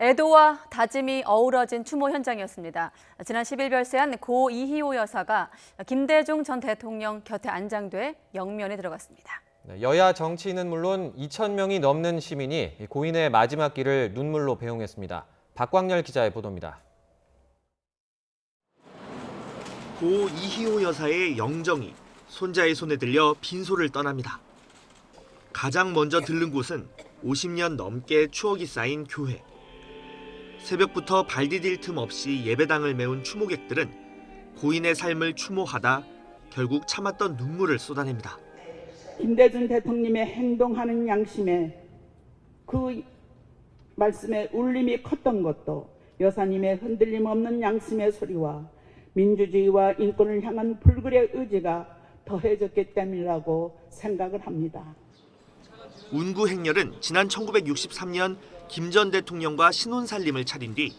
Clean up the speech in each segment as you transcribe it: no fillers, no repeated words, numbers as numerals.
애도와 다짐이 어우러진 추모 현장이었습니다. 지난 10일 별세한 고 이희호 여사가 김대중 전 대통령 곁에 안장돼 영면에 들어갔습니다. 여야 정치인은 물론 2,000명이 넘는 시민이 고인의 마지막 길을 눈물로 배웅했습니다. 박광열 기자의 보도입니다. 고 이희호 여사의 영정이 손자의 손에 들려 빈소를 떠납니다. 가장 먼저 들른 곳은 50년 넘게 추억이 쌓인 교회. 새벽부터 발 디딜 틈 없이 예배당을 메운 추모객들은 고인의 삶을 추모하다 결국 참았던 눈물을 쏟아냅니다. 김대중 대통령의 행동하는 양심에 그 말씀에 울림이 컸던 것도 여사님의 흔들림 없는 양심의 소리와 민주주의와 인권을 향한 불굴의 의지가 더해졌기 때문이라고 생각을 합니다. 운구 행렬은 지난 1963년 김 전 대통령과 신혼살림을 차린 뒤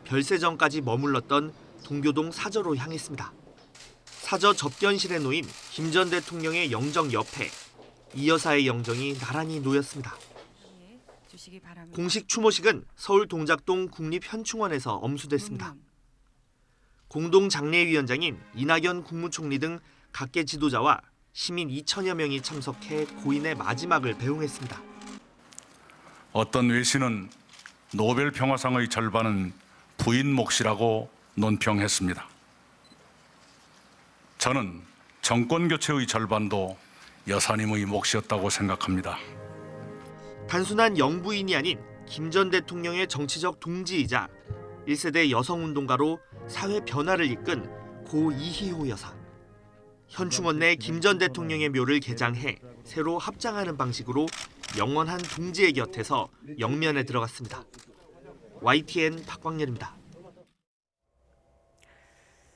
별세전까지 머물렀던 동교동 사저로 향했습니다. 사저 접견실에 놓인 김 전 대통령의 영정 옆에 이 여사의 영정이 나란히 놓였습니다. 공식 추모식은 서울 동작동 국립현충원에서 엄수됐습니다. 공동장례위원장인 이낙연 국무총리 등 각계 지도자와 시민 2천여 명이 참석해 고인의 마지막을 배웅했습니다. 어떤 외신은 노벨 평화상의 절반은 부인 몫이라고 논평했습니다. 저는 정권 교체의 절반도 여사님의 몫이었다고 생각합니다. 단순한 영부인이 아닌 김 전 대통령의 정치적 동지이자 1세대 여성운동가로 사회 변화를 이끈 고 이희호 여사. 현충원 내 김 전 대통령의 묘를 개장해 새로 합장하는 방식으로 영원한 동지의 곁에서 영면에 들어갔습니다. YTN 박광열입니다.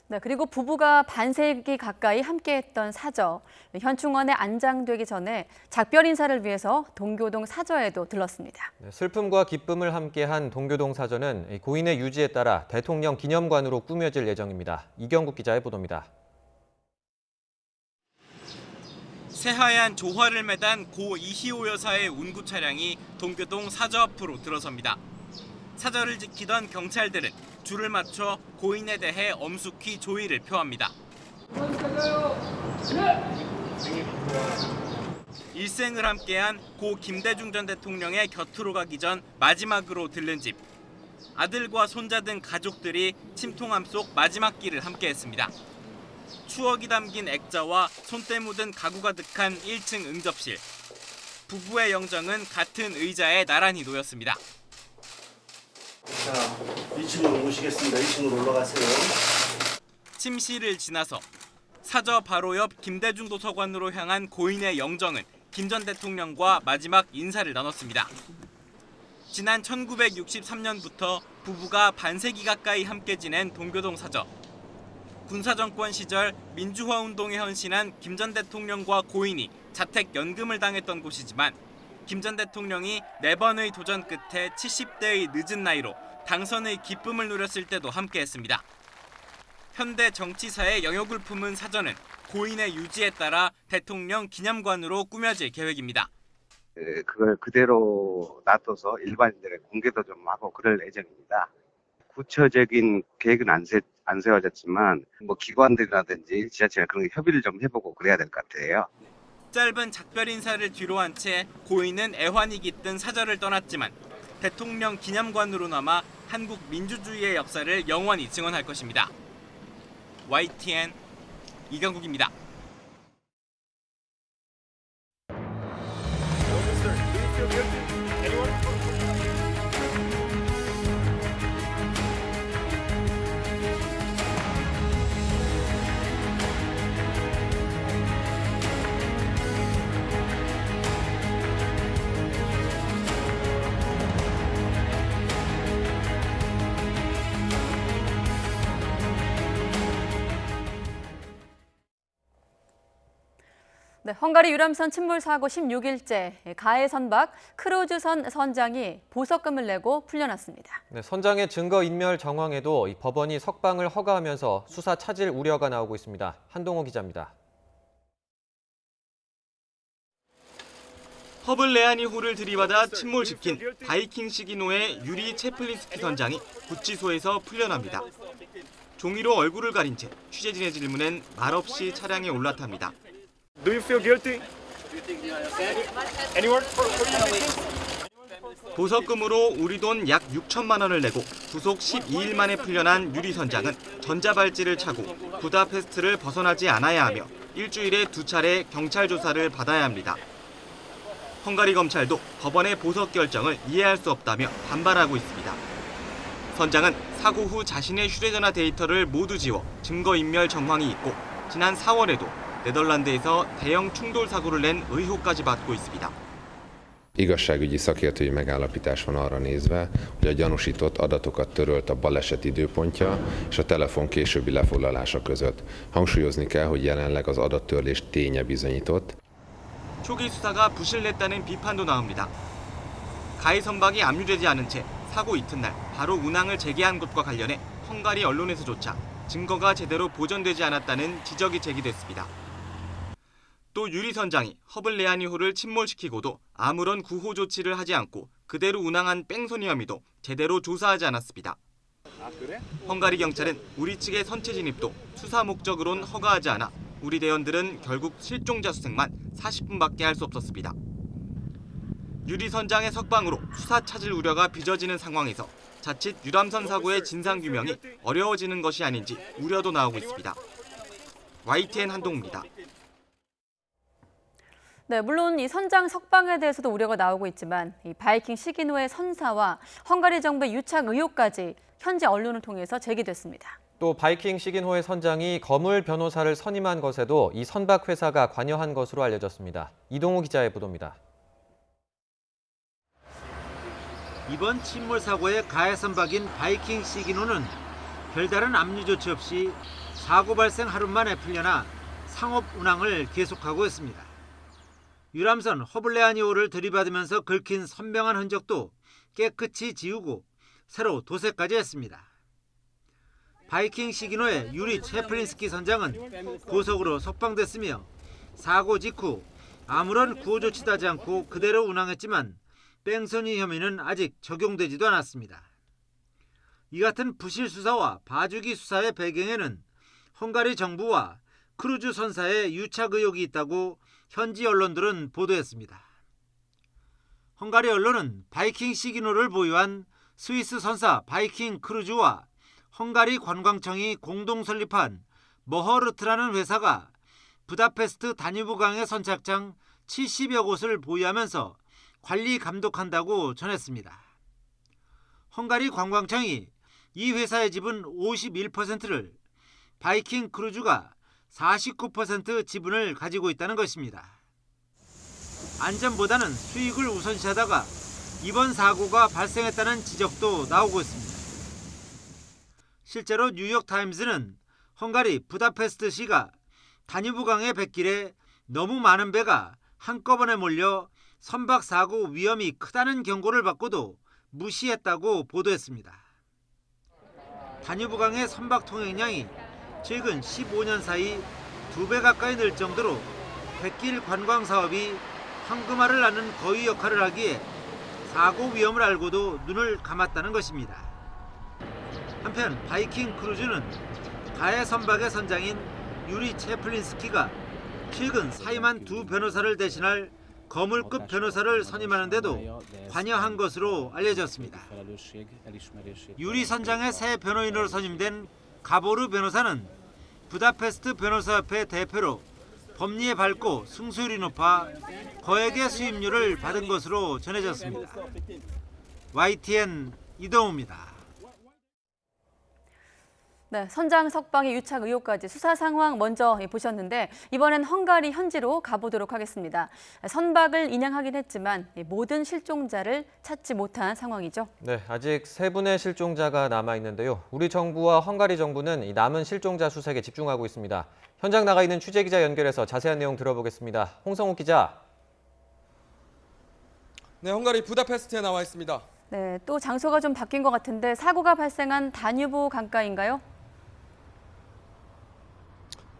네, 그리고 부부가 반세기 가까이 함께했던 사저. 현충원에 안장되기 전에 작별 인사를 위해서 동교동 사저에도 들렀습니다. 슬픔과 기쁨을 함께한 동교동 사저는 고인의 유지에 따라 대통령 기념관으로 꾸며질 예정입니다. 이경국 기자의 보도입니다. 새하얀 조화를 매단 고 이희호 여사의 운구 차량이 동교동 사저 앞으로 들어섭니다. 사저를 지키던 경찰들은 줄을 맞춰 고인에 대해 엄숙히 조의를 표합니다. 일생을 함께한 고 김대중 전 대통령의 곁으로 가기 전 마지막으로 들른 집. 아들과 손자 등 가족들이 침통함 속 마지막 길을 함께했습니다. 추억이 담긴 액자와 손때 묻은 가구 가득한 1층 응접실. 부부의 영정은 같은 의자에 나란히 놓였습니다. 자, 2층으로 모시겠습니다. 2층으로 올라가세요. 침실을 지나서 사저 바로 옆 김대중 도서관으로 향한 고인의 영정은 김 전 대통령과 마지막 인사를 나눴습니다. 지난 1963년부터 부부가 반세기 가까이 함께 지낸 동교동 사저. 군사정권 시절 민주화운동에 헌신한 김 전 대통령과 고인이 자택 연금을 당했던 곳이지만 김 전 대통령이 4번의 도전 끝에 70대의 늦은 나이로 당선의 기쁨을 누렸을 때도 함께했습니다. 현대 정치사의 영역을 품은 사저는 고인의 유지에 따라 대통령 기념관으로 꾸며질 계획입니다. 그걸 그대로 놔둬서 일반인들의 공개도 좀 하고 그럴 예정입니다. 구체적인 계획은 안 세워졌지만 기관들이라든지 지자체가 그런 협의를 좀 해보고 그래야 될 것 같아요. 짧은 작별 인사를 뒤로 한 채 고인은 애환이 깃든 사저를 떠났지만 대통령 기념관으로 남아 한국 민주주의의 역사를 영원히 증언할 것입니다. YTN 이경국입니다. 네, 헝가리 유람선 침몰 사고 16일째 가해 선박 크루즈선 선장이 보석금을 내고 풀려났습니다. 네, 선장의 증거 인멸 정황에도 법원이 석방을 허가하면서 수사 차질 우려가 나오고 있습니다. 한동호 기자입니다. 허블 레아니호를 들이받아 침몰시킨 바이킹 시기노의 유리 체플린스키 선장이 구치소에서 풀려납니다. 종이로 얼굴을 가린 채 취재진의 질문엔 말없이 차량에 올라탑니다. Do you feel guilty? Anyone? 보석금으로 우리 돈 약 6천만 원을 내고 구속 12일 만에 풀려난 유리 선장은 전자발찌를 차고 부다페스트를 벗어나지 않아야 하며 일주일에 2차례 경찰 조사를 받아야 합니다. 헝가리 검찰도 법원의 보석 결정을 이해할 수 없다며 반발하고 있습니다. 선장은 사고 후 자신의 휴대전화 데이터를 모두 지워 증거인멸 정황이 있고 지난 4월에도 네덜란드에서 대형 충돌 사고를 낸 의혹까지 받고 있습니다. Igazságügyi szakértői megállapítás van arra nézve, hogy a gyanúsított adatokat törölt a baleset időpontja és a telefon későbbi lefoglalása között. Hangsúlyozni kell, hogy jelenleg az adattörlés ténye bizonyított. 초기 수사가 부실냈다는 비판도 나옵니다. 가해 선박이 압류되지 않은 채 사고 이튿날 바로 운항을 재개한 것과 관련해 헝가리 언론에서조차 증거가 제대로 보존되지 않았다는 지적이 제기됐습니다. 또 유리 선장이 허블 레아니호를 침몰시키고도 아무런 구호 조치를 하지 않고 그대로 운항한 뺑소니 혐의도 제대로 조사하지 않았습니다. 헝가리 경찰은 우리 측의 선체 진입도 수사 목적으론 허가하지 않아 우리 대원들은 결국 실종자 수색만 40분밖에 할 수 없었습니다. 유리 선장의 석방으로 수사 찾을 우려가 빚어지는 상황에서 자칫 유람선 사고의 진상규명이 어려워지는 것이 아닌지 우려도 나오고 있습니다. YTN 한동우입니다. 네, 물론 이 선장 석방에 대해서도 우려가 나오고 있지만 이 바이킹 시기노의 선사와 헝가리 정부의 유착 의혹까지 현지 언론을 통해서 제기됐습니다. 또 바이킹 시기노의 선장이 거물 변호사를 선임한 것에도 이 선박 회사가 관여한 것으로 알려졌습니다. 이동우 기자의 보도입니다. 이번 침몰 사고의 가해 선박인 바이킹 시기노는 별다른 압류 조치 없이 사고 발생 하루 만에 풀려나 상업 운항을 계속하고 있습니다. 유람선 허블 레아니호를 들이받으면서 긁힌 선명한 흔적도 깨끗이 지우고 새로 도색까지 했습니다. 바이킹 시기노의 유리 체플린스키 선장은 고속으로 석방됐으며 사고 직후 아무런 구호 조치도 하지 않고 그대로 운항했지만 뺑소니 혐의는 아직 적용되지도 않았습니다. 이 같은 부실 수사와 봐주기 수사의 배경에는 헝가리 정부와 크루즈 선사의 유착 의혹이 있다고 현지 언론들은 보도했습니다. 헝가리 언론은 바이킹 시기노를 보유한 스위스 선사 바이킹 크루즈와 헝가리 관광청이 공동 설립한 머허르트라는 회사가 부다페스트 다뉴브강의 선착장 70여 곳을 보유하면서 관리 감독한다고 전했습니다. 헝가리 관광청이 이 회사의 지분 51%를, 바이킹 크루즈가 49% 지분을 가지고 있다는 것입니다. 안전보다는 수익을 우선시하다가 이번 사고가 발생했다는 지적도 나오고 있습니다. 실제로 뉴욕타임즈는 헝가리 부다페스트시가 다뉴브강의 뱃길에 너무 많은 배가 한꺼번에 몰려 선박 사고 위험이 크다는 경고를 받고도 무시했다고 보도했습니다. 다뉴브강의 선박 통행량이 최근 15년 사이 2배 가까이 늘 정도로 뱃길 관광 사업이 황금알을 낳는 거위 역할을 하기에 사고 위험을 알고도 눈을 감았다는 것입니다. 한편 바이킹 크루즈는 가해 선박의 선장인 유리 체플린스키가 최근 사임한 두 변호사를 대신할 거물급 변호사를 선임하는데도 관여한 것으로 알려졌습니다. 유리 선장의 새 변호인으로 선임된 가보르 변호사는 부다페스트 변호사협회 대표로 법리에 밝고 승소율이 높아 거액의 수임료를 받은 것으로 전해졌습니다. YTN 이동우입니다. 네, 선장 석방의 유착 의혹까지 수사 상황 먼저 보셨는데 이번엔 헝가리 현지로 가보도록 하겠습니다. 선박을 인양하긴 했지만 모든 실종자를 찾지 못한 상황이죠. 네, 아직 3분의 실종자가 남아있는데요. 우리 정부와 헝가리 정부는 이 남은 실종자 수색에 집중하고 있습니다. 현장 나가 있는 취재기자 연결해서 자세한 내용 들어보겠습니다. 홍성욱 기자. 네, 헝가리 부다페스트에 나와 있습니다. 네, 또 장소가 좀 바뀐 것 같은데 사고가 발생한 다뉴브 강가인가요?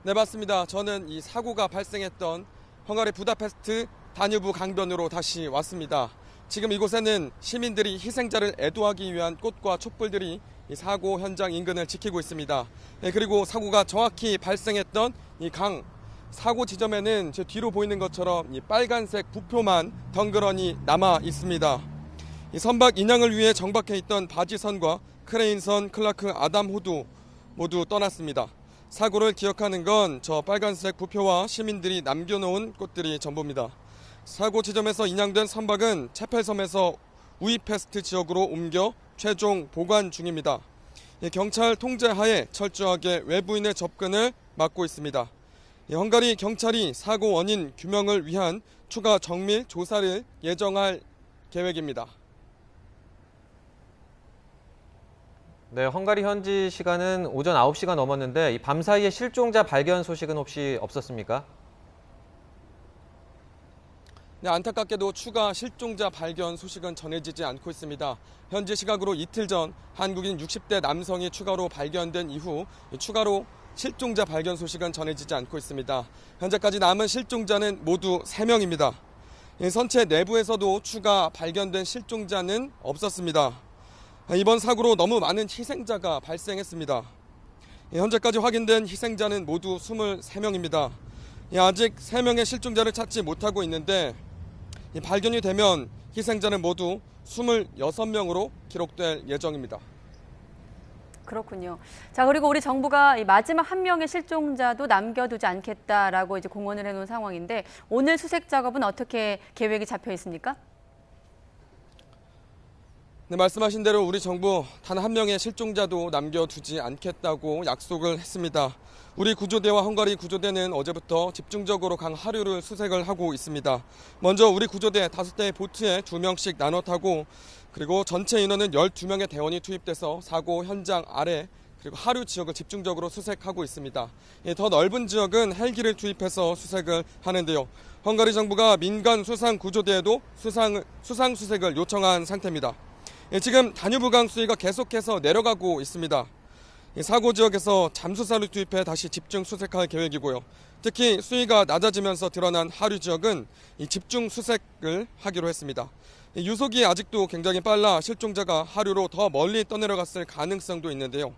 네, 맞습니다. 저는 이 사고가 발생했던 헝가리 부다페스트 단유부 강변으로 다시 왔습니다. 지금 이곳에는 시민들이 희생자를 애도하기 위한 꽃과 촛불들이 이 사고 현장 인근을 지키고 있습니다. 그리고 사고가 정확히 발생했던 이 강 사고 지점에는 제 뒤로 보이는 것처럼 이 빨간색 부표만 덩그러니 남아 있습니다. 이 선박 인양을 위해 정박해 있던 바지선과 크레인선, 클라크, 아담 호두 모두 떠났습니다. 사고를 기억하는 건 저 빨간색 부표와 시민들이 남겨놓은 꽃들이 전부입니다. 사고 지점에서 인양된 선박은 채펠섬에서 우이페스트 지역으로 옮겨 최종 보관 중입니다. 경찰 통제하에 철저하게 외부인의 접근을 막고 있습니다. 헝가리 경찰이 사고 원인 규명을 위한 추가 정밀 조사를 예정할 계획입니다. 네, 헝가리 현지 시간은 오전 9시가 넘었는데 이 밤 사이에 실종자 발견 소식은 혹시 없었습니까? 네, 안타깝게도 추가 실종자 발견 소식은 전해지지 않고 있습니다. 현지 시각으로 이틀 전 한국인 60대 남성이 추가로 발견된 이후 추가로 실종자 발견 소식은 전해지지 않고 있습니다. 현재까지 남은 실종자는 모두 3명입니다. 선체 내부에서도 추가 발견된 실종자는 없었습니다. 이번 사고로 너무 많은 희생자가 발생했습니다. 현재까지 확인된 희생자는 모두 23명입니다. 아직 3명의 실종자를 찾지 못하고 있는데 발견이 되면 희생자는 모두 26명으로 기록될 예정입니다. 그렇군요. 자, 그리고 우리 정부가 이 마지막 한 명의 실종자도 남겨두지 않겠다라고 이제 공언을 해놓은 상황인데 오늘 수색 작업은 어떻게 계획이 잡혀 있습니까? 네, 말씀하신 대로 우리 정부 단 한 명의 실종자도 남겨두지 않겠다고 약속을 했습니다. 우리 구조대와 헝가리 구조대는 어제부터 집중적으로 강 하류를 수색을 하고 있습니다. 먼저 우리 구조대 5대의 보트에 2명씩 나눠 타고 그리고 전체 인원은 12명의 대원이 투입돼서 사고 현장 아래 그리고 하류 지역을 집중적으로 수색하고 있습니다. 더 넓은 지역은 헬기를 투입해서 수색을 하는데요. 헝가리 정부가 민간 수상 구조대에도 수상 수색을 요청한 상태입니다. 지금 다뉴브강 수위가 계속해서 내려가고 있습니다. 사고 지역에서 잠수사를 투입해 다시 집중 수색할 계획이고요. 특히 수위가 낮아지면서 드러난 하류 지역은 집중 수색을 하기로 했습니다. 유속이 아직도 굉장히 빨라 실종자가 하류로 더 멀리 떠내려갔을 가능성도 있는데요.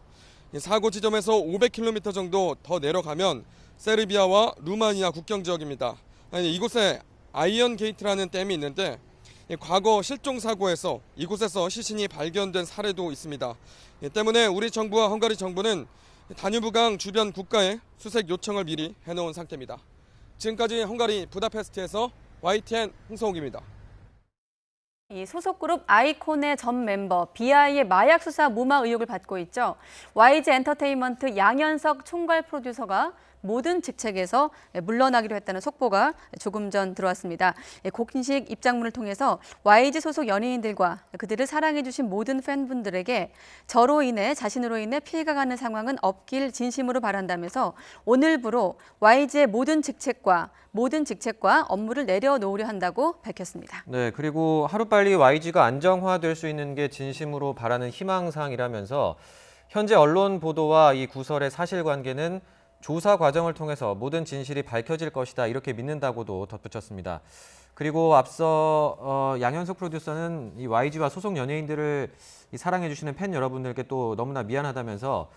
사고 지점에서 500km 정도 더 내려가면 세르비아와 루마니아 국경 지역입니다. 이곳에 아이언 게이트라는 댐이 있는데 과거 실종 사고에서 이곳에서 시신이 발견된 사례도 있습니다. 때문에 우리 정부와 헝가리 정부는 다뉴브강 주변 국가에 수색 요청을 미리 해놓은 상태입니다. 지금까지 헝가리 부다페스트에서 YTN 홍성욱입니다. 이 소속 그룹 아이콘의 전 멤버 BI의 마약 수사 무마 의혹을 받고 있죠. YG 엔터테인먼트 양현석 총괄 프로듀서가 모든 직책에서 물러나기로 했다는 속보가 조금 전 들어왔습니다. 공식 입장문을 통해서 YG 소속 연예인들과 그들을 사랑해주신 모든 팬분들에게 자신으로 인해 피해가 가는 상황은 없길 진심으로 바란다면서 오늘부로 YG의 모든 직책과 업무를 내려놓으려 한다고 밝혔습니다. 네, 그리고 하루빨리 YG가 안정화될 수 있는 게 진심으로 바라는 희망사항이라면서 현재 언론 보도와 이 구설의 사실관계는 조사 과정을 통해서 모든 진실이 밝혀질 것이다 이렇게 믿는다고도 덧붙였습니다. 그리고 앞서 양현석 프로듀서는 이 YG와 소속 연예인들을 사랑해 주시는 팬 여러분들께 또 너무나 미안하다면서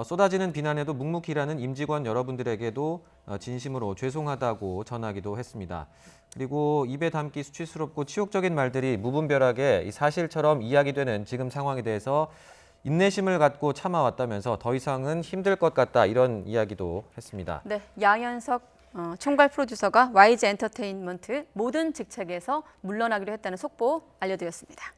쏟아지는 비난에도 묵묵히 일하는 임직원 여러분들에게도 진심으로 죄송하다고 전하기도 했습니다. 그리고 입에 담기 수치스럽고 치욕적인 말들이 무분별하게 이 사실처럼 이야기되는 지금 상황에 대해서 인내심을 갖고 참아왔다면서 더 이상은 힘들 것 같다 이런 이야기도 했습니다. 네, 양현석 총괄 프로듀서가 YG 엔터테인먼트 모든 직책에서 물러나기로 했다는 속보 알려드렸습니다.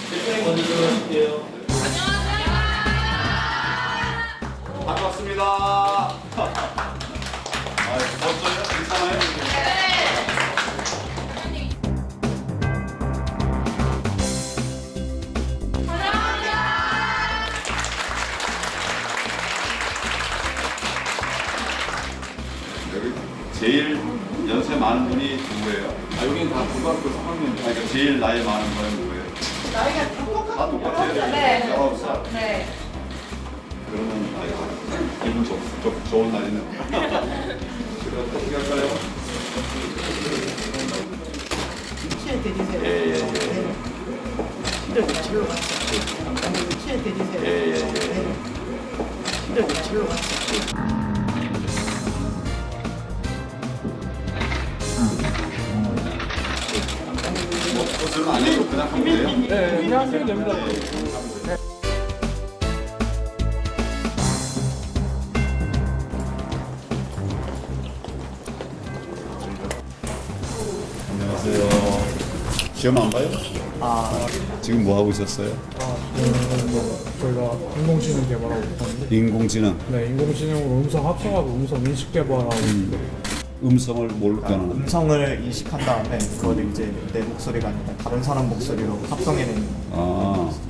대표님 먼저 들어가실게요. 안녕하세요. 반갑습니다. 어떠세요? 괜찮아요? 여기 제일 연세 많은 분이 누구예요? 여기는 다 고등학교 3학년. 그러니까 제일 나이 많은 분은 누구예요? 다 똑같아요. 네. 네. 그러면 기분 좋은 날이네. 그럼 어떻게 할까요? 저는 안 해도 그냥 하면 돼요? 네, 그냥 하시면 됩니다. 안녕하세요. 시험 안 봐요? 지금 뭐 하고 있었어요? 저희가 인공지능 개발하고 있거든요. 인공지능. 네, 인공지능으로 음성 합성하고 음성 인식 개발하고 음성을 뭘로 변하는? 음성을 인식한 다음에 그걸 이제 내 목소리가 아니라 다른 사람 목소리로 합성해내는.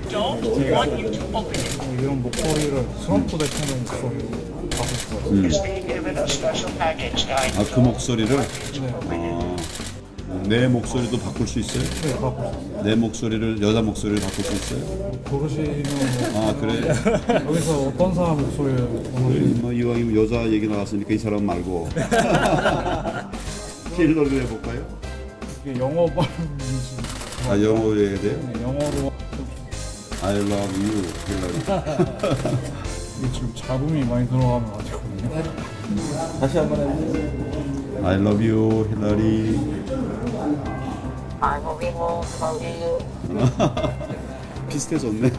이런 목소리를 트럼프 대통령 목소리로 바꿀 수가 있어요. 그 목소리를? 네. 내 목소리도 바꿀 수 있어요? 네, 바꿀 수 있어요. 내 목소리를 여자 목소리를 바꿀 수 있어요? 고르시면 그래? 여기서 어떤 사람 목소리를 원하시는지. 뭐 이왕이면 여자 얘기 나왔으니까 이 사람 말고 힐러를 해볼까요? 이게 영어 발음인지. 영어로 해야 돼요? 네, 영어로. I love you, 힐러리. 이게 지금 잡음이 많이 들어가면 안 되거든요. 다시 한번 해주세요. I love you, 힐러리. 비슷해졌네.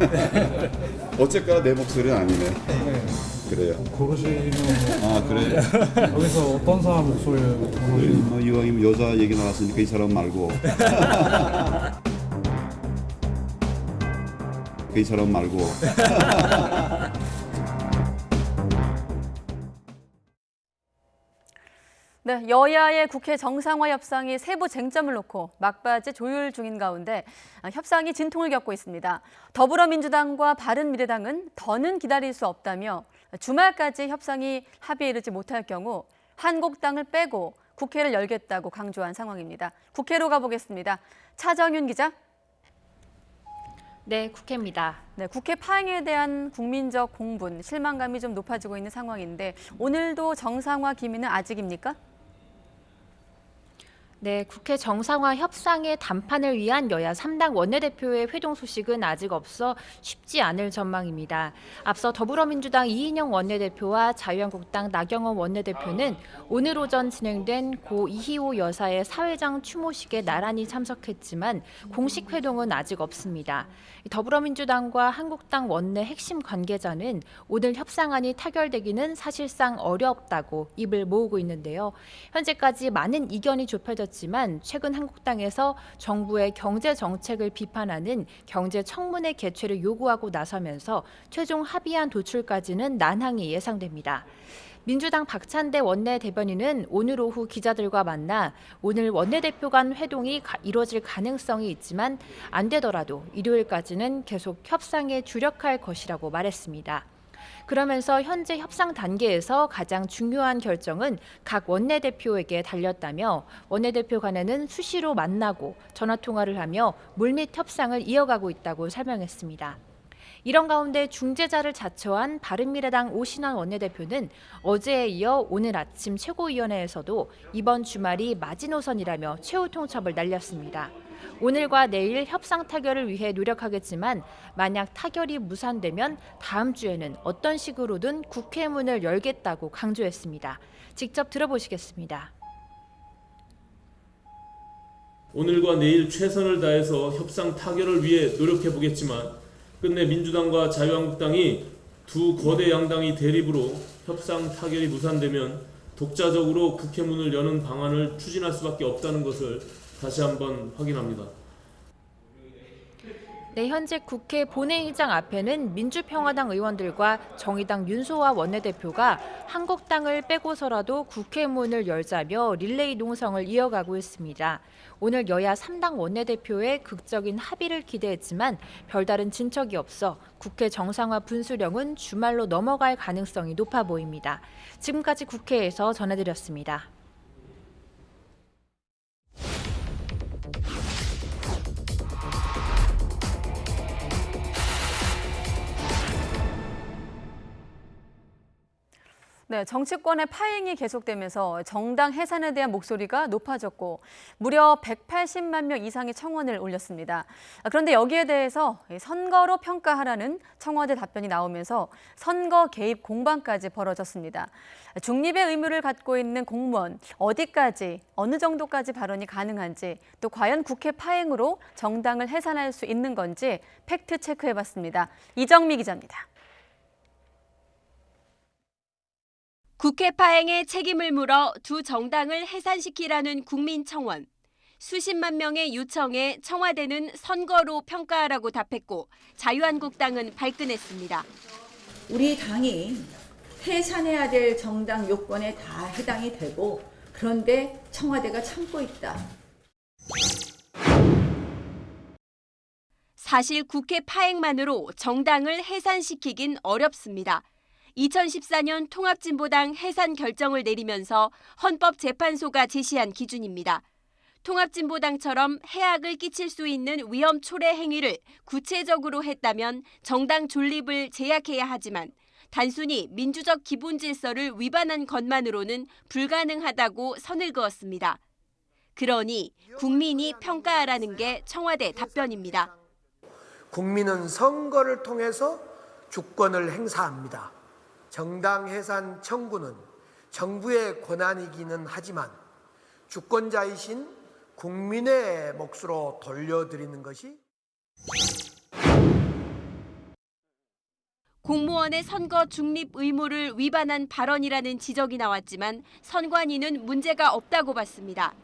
어쨌거나 내 목소리는 아니네. 네. 그래요. 고르시면. 그래? 여기서 어떤 사람 목소리를 원하시는지. 뭐 이왕이면 여자 얘기 나왔으니까 이 사람 말고. 이 사람 말고. 네, 여야의 국회 정상화 협상이 세부 쟁점을 놓고 막바지 조율 중인 가운데 협상이 진통을 겪고 있습니다. 더불어민주당과 바른미래당은 더는 기다릴 수 없다며 주말까지 협상이 합의에 이르지 못할 경우 한국당을 빼고 국회를 열겠다고 강조한 상황입니다. 국회로 가보겠습니다. 차정윤 기자. 네, 국회입니다. 네, 국회 파행에 대한 국민적 공분, 실망감이 좀 높아지고 있는 상황인데 오늘도 정상화 기미는 아직입니까? 네, 국회 정상화 협상의 담판을 위한 여야 3당 원내대표의 회동 소식은 아직 없어 쉽지 않을 전망입니다. 앞서 더불어민주당 이인영 원내대표와 자유한국당 나경원 원내대표는 오늘 오전 진행된 고 이희호 여사의 사회장 추모식에 나란히 참석했지만 공식 회동은 아직 없습니다. 더불어민주당과 한국당 원내 핵심 관계자는 오늘 협상안이 타결되기는 사실상 어렵다고 입을 모으고 있는데요. 현재까지 많은 이견이 좁혀졌지만 최근 한국당에서 정부의 경제 정책을 비판하는 경제청문회 개최를 요구하고 나서면서 최종 합의안 도출까지는 난항이 예상됩니다. 민주당 박찬대 원내대변인은 오늘 오후 기자들과 만나 오늘 원내대표 간 회동이 이뤄질 가능성이 있지만 안 되더라도 일요일까지는 계속 협상에 주력할 것이라고 말했습니다. 그러면서 현재 협상 단계에서 가장 중요한 결정은 각 원내대표에게 달렸다며 원내대표 간에는 수시로 만나고 전화통화를 하며 물밑 협상을 이어가고 있다고 설명했습니다. 이런 가운데 중재자를 자처한 바른미래당 오신환 원내대표는 어제에 이어 오늘 아침 최고위원회에서도 이번 주말이 마지노선이라며 최후 통첩을 날렸습니다. 오늘과 내일 협상 타결을 위해 노력하겠지만 만약 타결이 무산되면 다음 주에는 어떤 식으로든 국회 문을 열겠다고 강조했습니다. 직접 들어보시겠습니다. 오늘과 내일 최선을 다해서 협상 타결을 위해 노력해 보겠지만 끝내 민주당과 자유한국당이 두 거대 양당이 대립으로 협상 타결이 무산되면 독자적으로 국회 문을 여는 방안을 추진할 수밖에 없다는 것을 다시 한번 확인합니다. 네, 현재 국회 본회의장 앞에는 민주평화당 의원들과 정의당 윤소아 원내대표가 한국당을 빼고서라도 국회 문을 열자며 릴레이 농성을 이어가고 있습니다. 오늘 여야 3당 원내대표의 극적인 합의를 기대했지만 별다른 진척이 없어 국회 정상화 분수령은 주말로 넘어갈 가능성이 높아 보입니다. 지금까지 국회에서 전해드렸습니다. 네, 정치권의 파행이 계속되면서 정당 해산에 대한 목소리가 높아졌고 무려 180만 명 이상의 청원을 올렸습니다. 그런데 여기에 대해서 선거로 평가하라는 청와대 답변이 나오면서 선거 개입 공방까지 벌어졌습니다. 중립의 의무를 갖고 있는 공무원, 어디까지, 어느 정도까지 발언이 가능한지, 또 과연 국회 파행으로 정당을 해산할 수 있는 건지 팩트 체크해봤습니다. 이정미 기자입니다. 국회 파행의 책임을 물어 두 정당을 해산시키라는 국민청원. 수십만 명의 요청에 청와대는 선거로 평가하라고 답했고 자유한국당은 발끈했습니다. 우리 당이 해산해야 될 정당 요건에 다 해당이 되고 그런데 청와대가 참고 있다. 사실 국회 파행만으로 정당을 해산시키긴 어렵습니다. 2014년 통합진보당 해산 결정을 내리면서 헌법재판소가 제시한 기준입니다. 통합진보당처럼 해악을 끼칠 수 있는 위험 초래 행위를 구체적으로 했다면 정당 존립을 제약해야 하지만 단순히 민주적 기본 질서를 위반한 것만으로는 불가능하다고 선을 그었습니다. 그러니 국민이 평가하라는 게 청와대 답변입니다. 국민은 선거를 통해서 주권을 행사합니다. 정당 해산 청구는 정부의 권한이기는 하지만 주권자이신 국민의 몫으로 돌려드리는 것이 공무원의 선거 중립 의무를 위반한 발언이라는 지적이 나왔지만 선관위는 문제가 없다고 봤습니다.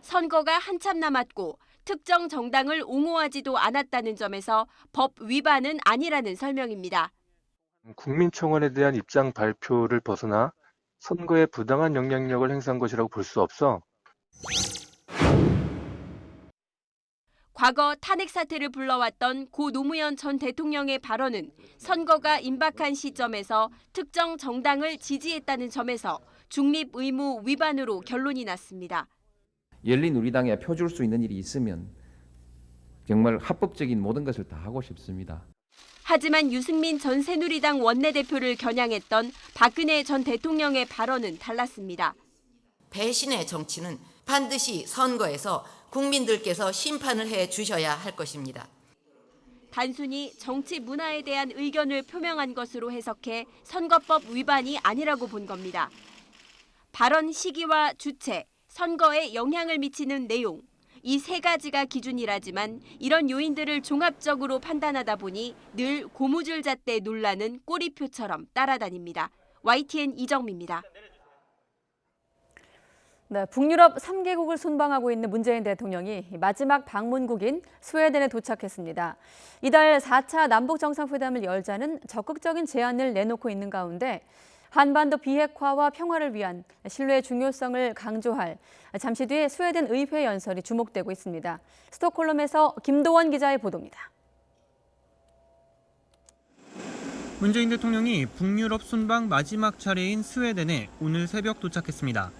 선거가 한참 남았고 특정 정당을 옹호하지도 않았다는 점에서 법 위반은 아니라는 설명입니다. 국민청원에 대한 입장 발표를 벗어나 선거에 부당한 영향력을 행사한 것이라고 볼 수 없어. 과거 탄핵 사태를 불러왔던 고 노무현 전 대통령의 발언은 선거가 임박한 시점에서 특정 정당을 지지했다는 점에서 중립 의무 위반으로 결론이 났습니다. 열린 우리당에 펴줄 수 있는 일이 있으면 정말 합법적인 모든 것을 다 하고 싶습니다. 하지만 유승민 전 새누리당 원내대표를 겨냥했던 박근혜 전 대통령의 발언은 달랐습니다. 배신의 정치는 반드시 선거에서 국민들께서 심판을 해 주셔야 할 것입니다. 단순히 정치 문화에 대한 의견을 표명한 것으로 해석해 선거법 위반이 아니라고 본 겁니다. 발언 시기와 주체, 선거에 영향을 미치는 내용, 이 세 가지가 기준이라지만 이런 요인들을 종합적으로 판단하다 보니 늘 고무줄 잣대 논란은 꼬리표처럼 따라다닙니다. YTN 이정미입니다. 네, 북유럽 3개국을 순방하고 있는 문재인 대통령이 마지막 방문국인 스웨덴에 도착했습니다. 이달 4차 남북정상회담을 열자는 적극적인 제안을 내놓고 있는 가운데 한반도 비핵화와 평화를 위한 신뢰의 중요성을 강조할 잠시 뒤에 스웨덴 의회 연설이 주목되고 있습니다. 스톡홀름에서 김도원 기자의 보도입니다. 문재인 대통령이 북유럽 순방 마지막 차례인 스웨덴에 오늘 새벽 도착했습니다.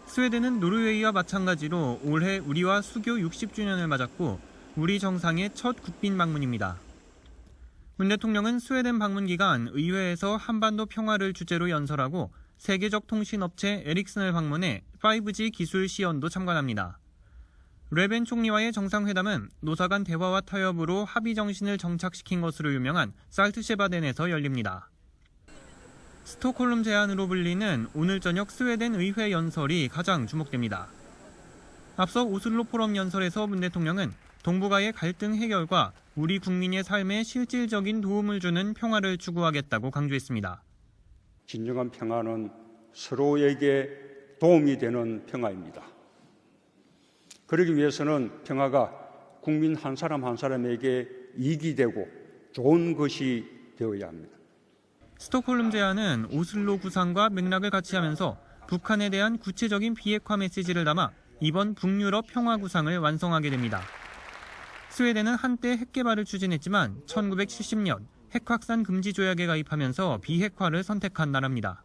스웨덴은 노르웨이와 마찬가지로 올해 우리와 수교 60주년을 맞았고 우리 정상의 첫 국빈 방문입니다. 문 대통령은 스웨덴 방문 기간 의회에서 한반도 평화를 주제로 연설하고 세계적 통신업체 에릭슨을 방문해 5G 기술 시연도 참관합니다. 레벤 총리와의 정상회담은 노사 간 대화와 타협으로 합의 정신을 정착시킨 것으로 유명한 살트셰바덴에서 열립니다. 스톡홀름 제안으로 불리는 오늘 저녁 스웨덴 의회 연설이 가장 주목됩니다. 앞서 오슬로 포럼 연설에서 문 대통령은 동북아의 갈등 해결과 우리 국민의 삶에 실질적인 도움을 주는 평화를 추구하겠다고 강조했습니다. 진정한 평화는 서로에게 도움이 되는 평화입니다. 그러기 위해서는 평화가 국민 한 사람 한 사람에게 이익이 되고 좋은 것이 되어야 합니다. 스톡홀름 제안은 오슬로 구상과 맥락을 같이 하면서 북한에 대한 구체적인 비핵화 메시지를 담아 이번 북유럽 평화 구상을 완성하게 됩니다. 스웨덴은 한때 핵 개발을 추진했지만 1970년 핵 확산 금지 조약에 가입하면서 비핵화를 선택한 나라입니다.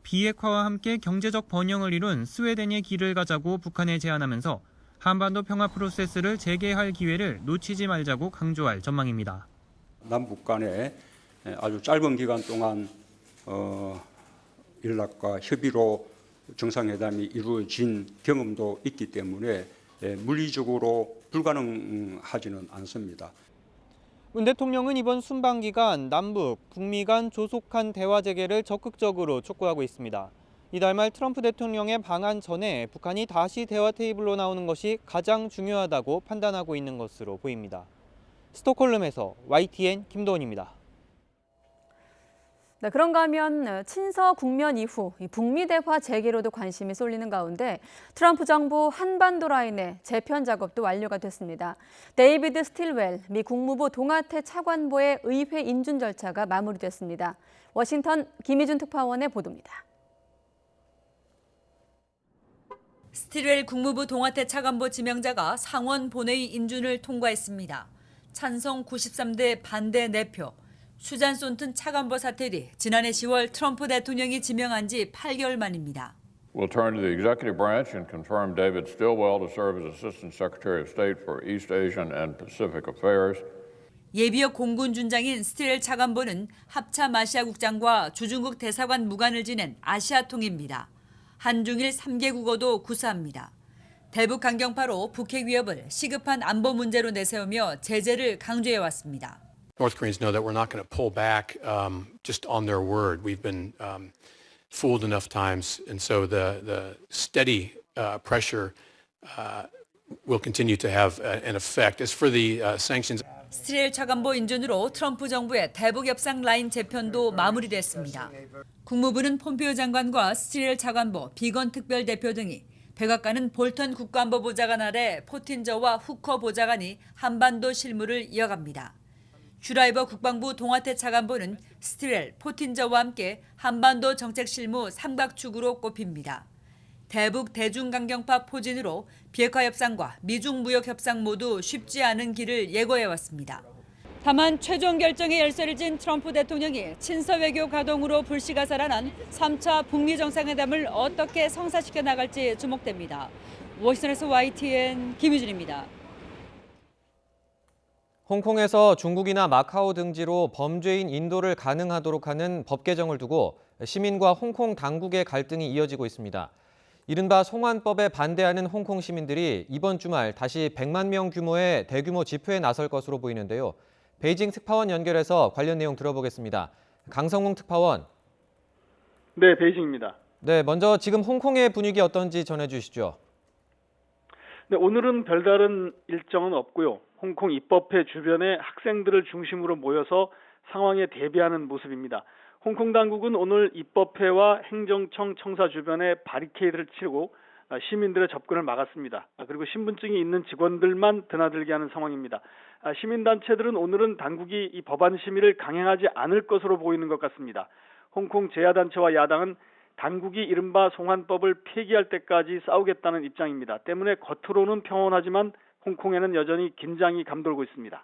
비핵화와 함께 경제적 번영을 이룬 스웨덴의 길을 가자고 북한에 제안하면서 한반도 평화 프로세스를 재개할 기회를 놓치지 말자고 강조할 전망입니다. 남북 간에 아주 짧은 기간 동안 연락과 협의로 정상회담이 이루어진 경험도 있기 때문에 물리적으로 불가능하지는 않습니다. 문 대통령은 이번 순방 기간 남북, 북미 간 조속한 대화 재개를 적극적으로 촉구하고 있습니다. 이달 말 트럼프 대통령의 방한 전에 북한이 다시 대화 테이블로 나오는 것이 가장 중요하다고 판단하고 있는 것으로 보입니다. 스톡홀름에서 YTN 김도원입니다. 네, 그런가 하면 친서 국면 이후 북미 대화 재개로도 관심이 쏠리는 가운데 트럼프 정부 한반도 라인의 재편 작업도 완료가 됐습니다. 데이비드 스틸웰 미 국무부 동아태 차관보의 의회 인준 절차가 마무리됐습니다. 워싱턴 김희준 특파원의 보도입니다. 스틸웰 국무부 동아태 차관보 지명자가 상원 본회의 인준을 통과했습니다. 찬성 93대 반대 4표. 수잔 손튼 차관보 사퇴 뒤 지난해 10월 트럼프 대통령이 지명한 지 8개월 만입니다. We'll turn to the executive branch and confirm David Stilwell to serve as Assistant Secretary of State for East Asian and Pacific Affairs. 예비역 공군 준장인 스틸웰 차관보는 합참 아시아 국장과 주중국 대사관 무관을 지낸 아시아 통입니다. 한중일 3개국어도 구사합니다. 대북 강경파로 북핵 위협을 시급한 안보 문제로 내세우며 제재를 강조해왔습니다. North Koreans know that we're not going to pull back just on their word. We've been fooled enough times, and so the steady pressure will continue to have an effect. As for the sanctions, 스틸웰 차관보 인준으로 트럼프 정부의 대북 협상 라인 재편도 마무리됐습니다. 국무부는 폼페이오 장관과 스틸웰 차관보, 비건 특별대표 등이 백악관은 볼턴 국가안보보좌관 아래 포틴저와 후커 보좌관이 한반도 실무를 이어갑니다. 슈라이버 국방부 동아태 차관보는 스틸웰, 포틴저와 함께 한반도 정책 실무 삼각축으로 꼽힙니다. 대북 대중강경파 포진으로 비핵화 협상과 미중 무역 협상 모두 쉽지 않은 길을 예고해왔습니다. 다만 최종 결정에 열쇠를 진 트럼프 대통령이 친서 외교 가동으로 불씨가 살아난 3차 북미 정상회담을 어떻게 성사시켜 나갈지 주목됩니다. 워싱턴에서 YTN 김유진입니다. 홍콩에서 중국이나 마카오 등지로 범죄인 인도를 가능하도록 하는 법 개정을 두고 시민과 홍콩 당국의 갈등이 이어지고 있습니다. 이른바 송환법에 반대하는 홍콩 시민들이 이번 주말 다시 100만 명 규모의 대규모 집회에 나설 것으로 보이는데요. 베이징 특파원 연결해서 관련 내용 들어보겠습니다. 강성웅 특파원. 네, 베이징입니다. 네, 먼저 지금 홍콩의 분위기 어떤지 전해주시죠. 네, 오늘은 별다른 일정은 없고요. 홍콩 입법회 주변에 학생들을 중심으로 모여서 상황에 대비하는 모습입니다. 홍콩 당국은 오늘 입법회와 행정청 청사 주변에 바리케이드를 치고 시민들의 접근을 막았습니다. 그리고 신분증이 있는 직원들만 드나들게 하는 상황입니다. 시민단체들은 오늘은 당국이 이 법안 심의를 강행하지 않을 것으로 보이는 것 같습니다. 홍콩 제야단체와 야당은 당국이 이른바 송환법을 폐기할 때까지 싸우겠다는 입장입니다. 때문에 겉으로는 평온하지만 홍콩에는 여전히 긴장이 감돌고 있습니다.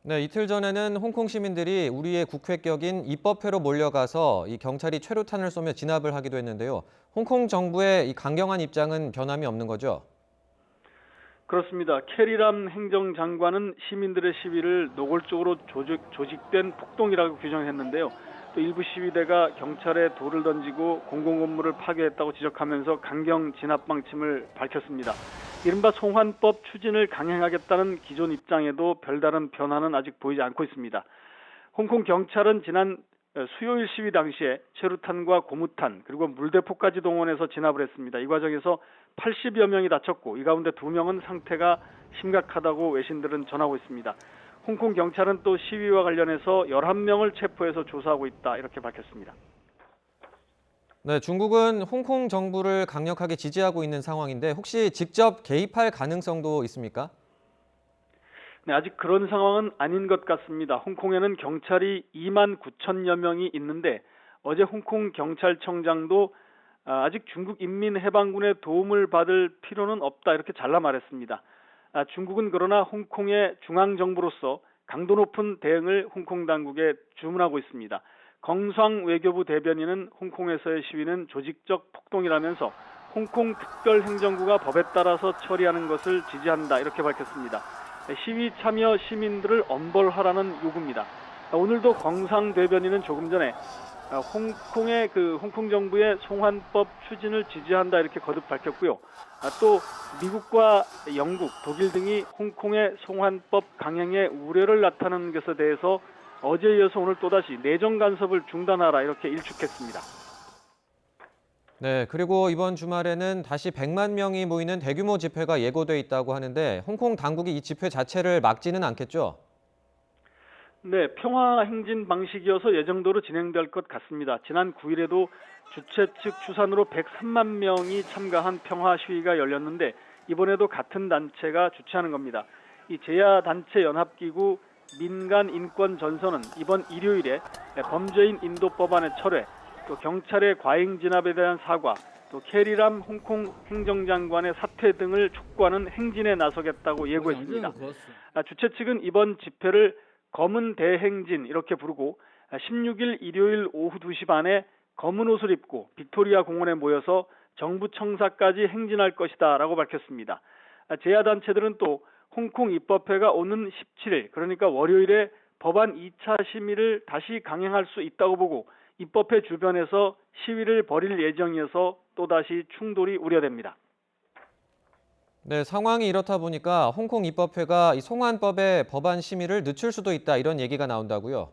네, 이틀 전에는 홍콩 시민들이 우리의 국회격인 입법회로 몰려가서 이 경찰이 최루탄을 쏘며 진압을 하기도 했는데요. 홍콩 정부의 이 강경한 입장은 변함이 없는 거죠? 그렇습니다. 캐리람 행정장관은 시민들의 시위를 노골적으로 조직된 폭동이라고 규정했는데요. 또 일부 시위대가 경찰에 돌을 던지고 공공건물을 파괴했다고 지적하면서 강경 진압 방침을 밝혔습니다. 이른바 송환법 추진을 강행하겠다는 기존 입장에도 별다른 변화는 아직 보이지 않고 있습니다. 홍콩 경찰은 지난 수요일 시위 당시에 최루탄과 고무탄 그리고 물대포까지 동원해서 진압을 했습니다. 이 과정에서 80여 명이 다쳤고 이 가운데 2명은 상태가 심각하다고 외신들은 전하고 있습니다. 홍콩 경찰은 또 시위와 관련해서 11명을 체포해서 조사하고 있다 이렇게 밝혔습니다. 네, 중국은 홍콩 정부를 강력하게 지지하고 있는 상황인데 혹시 직접 개입할 가능성도 있습니까? 네, 아직 그런 상황은 아닌 것 같습니다. 홍콩에는 경찰이 2만 9천여 명이 있는데 어제 홍콩 경찰청장도 아직 중국 인민해방군의 도움을 받을 필요는 없다 이렇게 잘라 말했습니다. 중국은 그러나 홍콩의 중앙정부로서 강도 높은 대응을 홍콩 당국에 주문하고 있습니다. 경상 외교부 대변인은 홍콩에서의 시위는 조직적 폭동이라면서 홍콩 특별행정구가 법에 따라서 처리하는 것을 지지한다 이렇게 밝혔습니다. 시위 참여 시민들을 엄벌하라는 요구입니다. 오늘도 경상 대변인은 조금 전에 홍콩 정부의 송환법 추진을 지지한다 이렇게 거듭 밝혔고요. 또 미국과 영국, 독일 등이 홍콩의 송환법 강행에 우려를 나타내는 것에 대해서 어제에 이어서 오늘 또다시 내정 간섭을 중단하라 이렇게 일축했습니다. 네, 그리고 이번 주말에는 다시 100만 명이 모이는 대규모 집회가 예고돼 있다고 하는데 홍콩 당국이 이 집회 자체를 막지는 않겠죠? 네, 평화 행진 방식이어서 예정대로 진행될 것 같습니다. 지난 9일에도 주최 측 추산으로 103만 명이 참가한 평화 시위가 열렸는데 이번에도 같은 단체가 주최하는 겁니다. 이 제야단체 연합기구 민간인권전선은 이번 일요일에 범죄인 인도 법안의 철회, 또 경찰의 과잉 진압에 대한 사과, 또 캐리람 홍콩 행정장관의 사퇴 등을 촉구하는 행진에 나서겠다고 예고했습니다. 주최 측은 이번 집회를 검은 대행진 이렇게 부르고 16일 일요일 오후 2시 반에 검은 옷을 입고 빅토리아 공원에 모여서 정부 청사까지 행진할 것이다 라고 밝혔습니다. 제야단체들은 또 홍콩 입법회가 오는 17일 그러니까 월요일에 법안 2차 심의를 다시 강행할 수 있다고 보고 입법회 주변에서 시위를 벌일 예정이어서 또다시 충돌이 우려됩니다. 네, 상황이 이렇다 보니까 홍콩 입법회가 이 송환법의 법안 심의를 늦출 수도 있다 이런 얘기가 나온다고요?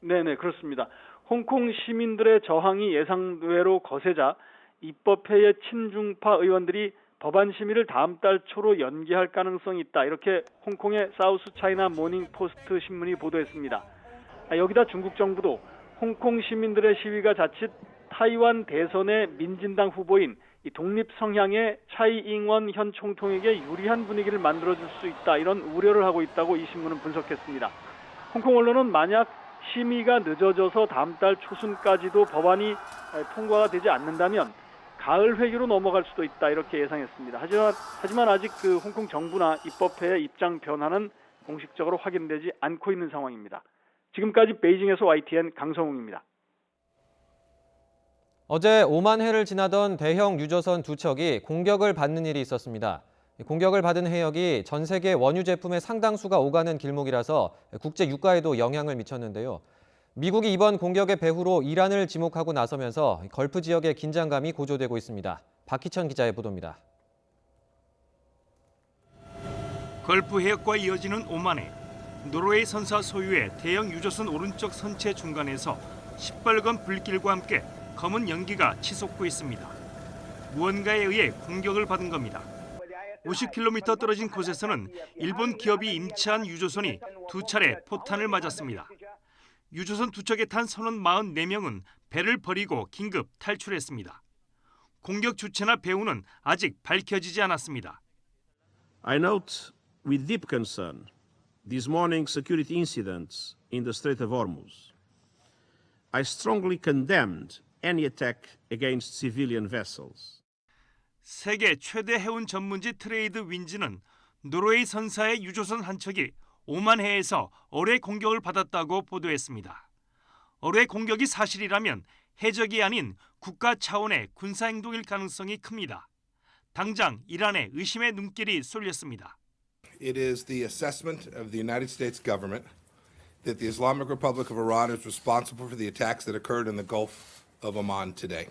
네, 그렇습니다. 홍콩 시민들의 저항이 예상외로 거세자 입법회의 친중파 의원들이 법안 심의를 다음 달 초로 연기할 가능성이 있다. 이렇게 홍콩의 사우스 차이나 모닝 포스트 신문이 보도했습니다. 여기다 중국 정부도 홍콩 시민들의 시위가 자칫 타이완 대선의 민진당 후보인 이 독립 성향의 차이잉원 현 총통에게 유리한 분위기를 만들어줄 수 있다. 이런 우려를 하고 있다고 이 신문은 분석했습니다. 홍콩 언론은 만약 심의가 늦어져서 다음 달 초순까지도 법안이 통과가 되지 않는다면 가을 회기로 넘어갈 수도 있다 이렇게 예상했습니다. 하지만 아직 홍콩 정부나 입법회의 입장 변화는 공식적으로 확인되지 않고 있는 상황입니다. 지금까지 베이징에서 YTN 강성웅입니다. 어제 오만해를 지나던 대형 유조선 2척이 공격을 받는 일이 있었습니다. 공격을 받은 해역이 전 세계 원유 제품의 상당수가 오가는 길목이라서 국제 유가에도 영향을 미쳤는데요. 미국이 이번 공격의 배후로 이란을 지목하고 나서면서 걸프 지역의 긴장감이 고조되고 있습니다. 박희천 기자의 보도입니다. 걸프 해역과 이어지는 오만해. 노르웨이 선사 소유의 대형 유조선 오른쪽 선체 중간에서 시뻘건 불길과 함께 검은 연기가 치솟고 있습니다. 무언가에 의해 공격을 받은 겁니다. 50km 떨어진 곳에서는 일본 기업이 임차한 유조선이 2차례 포탄을 맞았습니다. 유조선 2척에 탄 선원 44명은 배를 버리고 긴급 탈출했습니다. 공격 주체나 배후는 아직 밝혀지지 않았습니다. I note with deep concern this morning's security incidents in the Strait of Hormuz. I strongly condemned any attack against civilian vessels. 세계 최대 해운 전문지 트레이드 윈즈는 노르웨이 선사의 유조선 한 척이 오만해에서 어뢰 공격을 받았다고 보도했습니다. 어뢰 공격이 사실이라면 해적이 아닌 국가 차원의 군사 행동일 가능성이 큽니다. 당장 이란에 의심의 눈길이 쏠렸습니다. It is the assessment of the United States government that the Islamic Republic of Iran is responsible for the attacks that occurred in the Gulf of Oman today.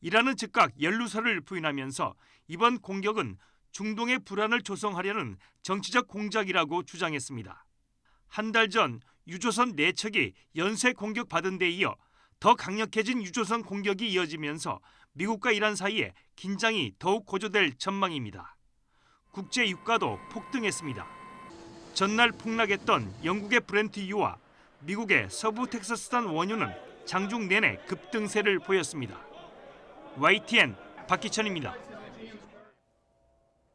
이란은 즉각 연루설을 부인하면서 이번 공격은 중동의 불안을 조성하려는 정치적 공작이라고 주장했습니다. 한 달 전 유조선 4척이 연쇄 공격받은 데 이어 더 강력해진 유조선 공격이 이어지면서 미국과 이란 사이에 긴장이 더욱 고조될 전망입니다. 국제 유가도 폭등했습니다. 전날 폭락했던 영국의 브렌트유와 미국의 서부 텍사스산 원유는 장중 내내 급등세를 보였습니다. YTN 박희천입니다.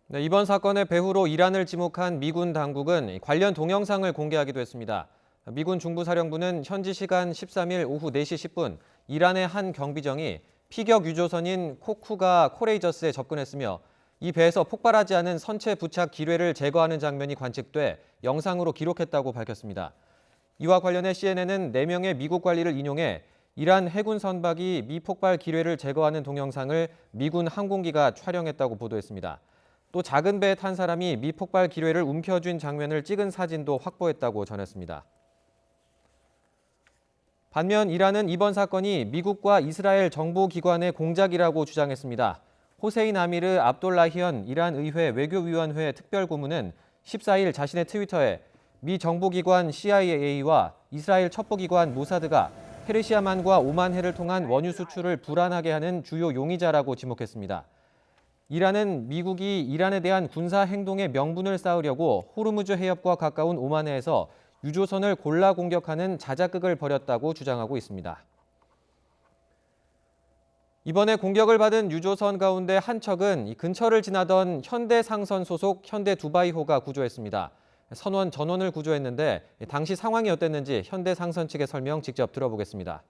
네, 이번 사건의 배후로 이란을 지목한 미군 당국은 관련 동영상을 공개하기도 했습니다. 미군 중부사령부는 현지 시간 13일 오후 4시 10분 이란의 한 경비정이 피격 유조선인 코쿠가 코레이저스에 접근했으며 이 배에서 폭발하지 않은 선체 부착 기뢰를 제거하는 장면이 관측돼 영상으로 기록했다고 밝혔습니다. 이와 관련해 CNN은 4명의 미국 관리를 인용해 이란 해군 선박이 미폭발 기뢰를 제거하는 동영상을 미군 항공기가 촬영했다고 보도했습니다. 또 작은 배에 탄 사람이 미폭발 기뢰를 움켜쥔 장면을 찍은 사진도 확보했다고 전했습니다. 반면 이란은 이번 사건이 미국과 이스라엘 정보기관의 공작이라고 주장했습니다. 호세인 아미르 압돌라히언 이란 의회 외교위원회 특별고문은 14일 자신의 트위터에 미 정보기관 CIA와 이스라엘 첩보기관 모사드가 페르시아만과 오만해를 통한 원유 수출을 불안하게 하는 주요 용의자라고 지목했습니다. 이란은 미국이 이란에 대한 군사 행동의 명분을 쌓으려고 호르무즈 해협과 가까운 오만해에서 유조선을 골라 공격하는 자작극을 벌였다고 주장하고 있습니다. 이번에 공격을 받은 유조선 가운데 한 척은 이 근처를 지나던 현대상선 소속 현대두바이호가 구조했습니다. 선원 전원을 구조했는데 당시 상황이 어땠는지 현대상선 측의 설명 직접 들어보겠습니다.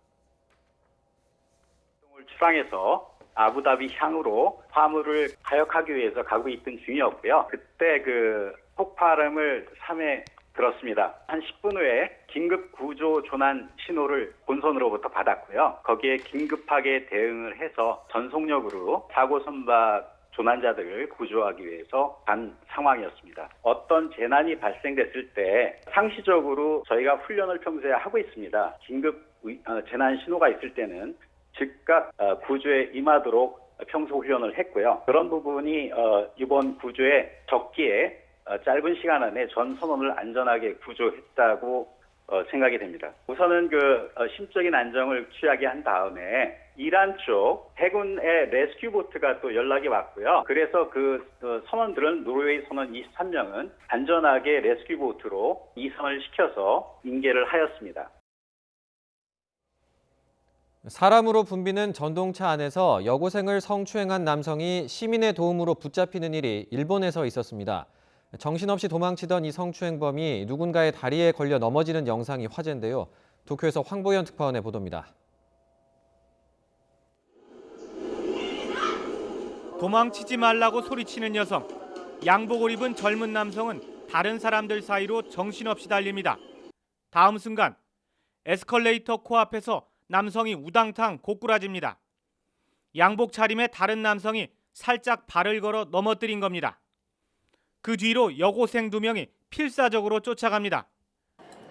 출항해서 아부다비 향으로 화물을 가역하기 위해서 가고 있던 중이었고요. 그때 그 폭발음을 3회 들었습니다. 한 10분 후에 긴급 구조 조난 신호를 본선으로부터 받았고요. 거기에 긴급하게 대응을 해서 전속력으로 사고 선박 조난자들을 구조하기 위해서 간 상황이었습니다. 어떤 재난이 발생됐을 때 상시적으로 저희가 훈련을 평소에 하고 있습니다. 긴급 재난 신호가 있을 때는 즉각 구조에 임하도록 평소 훈련을 했고요. 그런 부분이 이번 구조에 적기에 짧은 시간 안에 전 선원을 안전하게 구조했다고 생각이 됩니다. 우선은 심적인 안정을 취하게 한 다음에 이란 쪽 해군의 레스큐 보트가 또 연락이 왔고요. 그래서 그 선원들은 노르웨이 선원 23명은 안전하게 레스큐 보트로 이송을 시켜서 인계를 하였습니다. 사람으로 붐비는 전동차 안에서 여고생을 성추행한 남성이 시민의 도움으로 붙잡히는 일이 일본에서 있었습니다. 정신없이 도망치던 이 성추행범이 누군가의 다리에 걸려 넘어지는 영상이 화제인데요. 도쿄에서 황보현 특파원의 보도입니다. 도망치지 말라고 소리치는 여성. 양복을 입은 젊은 남성은 다른 사람들 사이로 정신없이 달립니다. 다음 순간 에스컬레이터 코앞에서 남성이 우당탕 고꾸라집니다. 양복 차림의 다른 남성이 살짝 발을 걸어 넘어뜨린 겁니다. 그 뒤로 여고생 2명이 필사적으로 쫓아갑니다.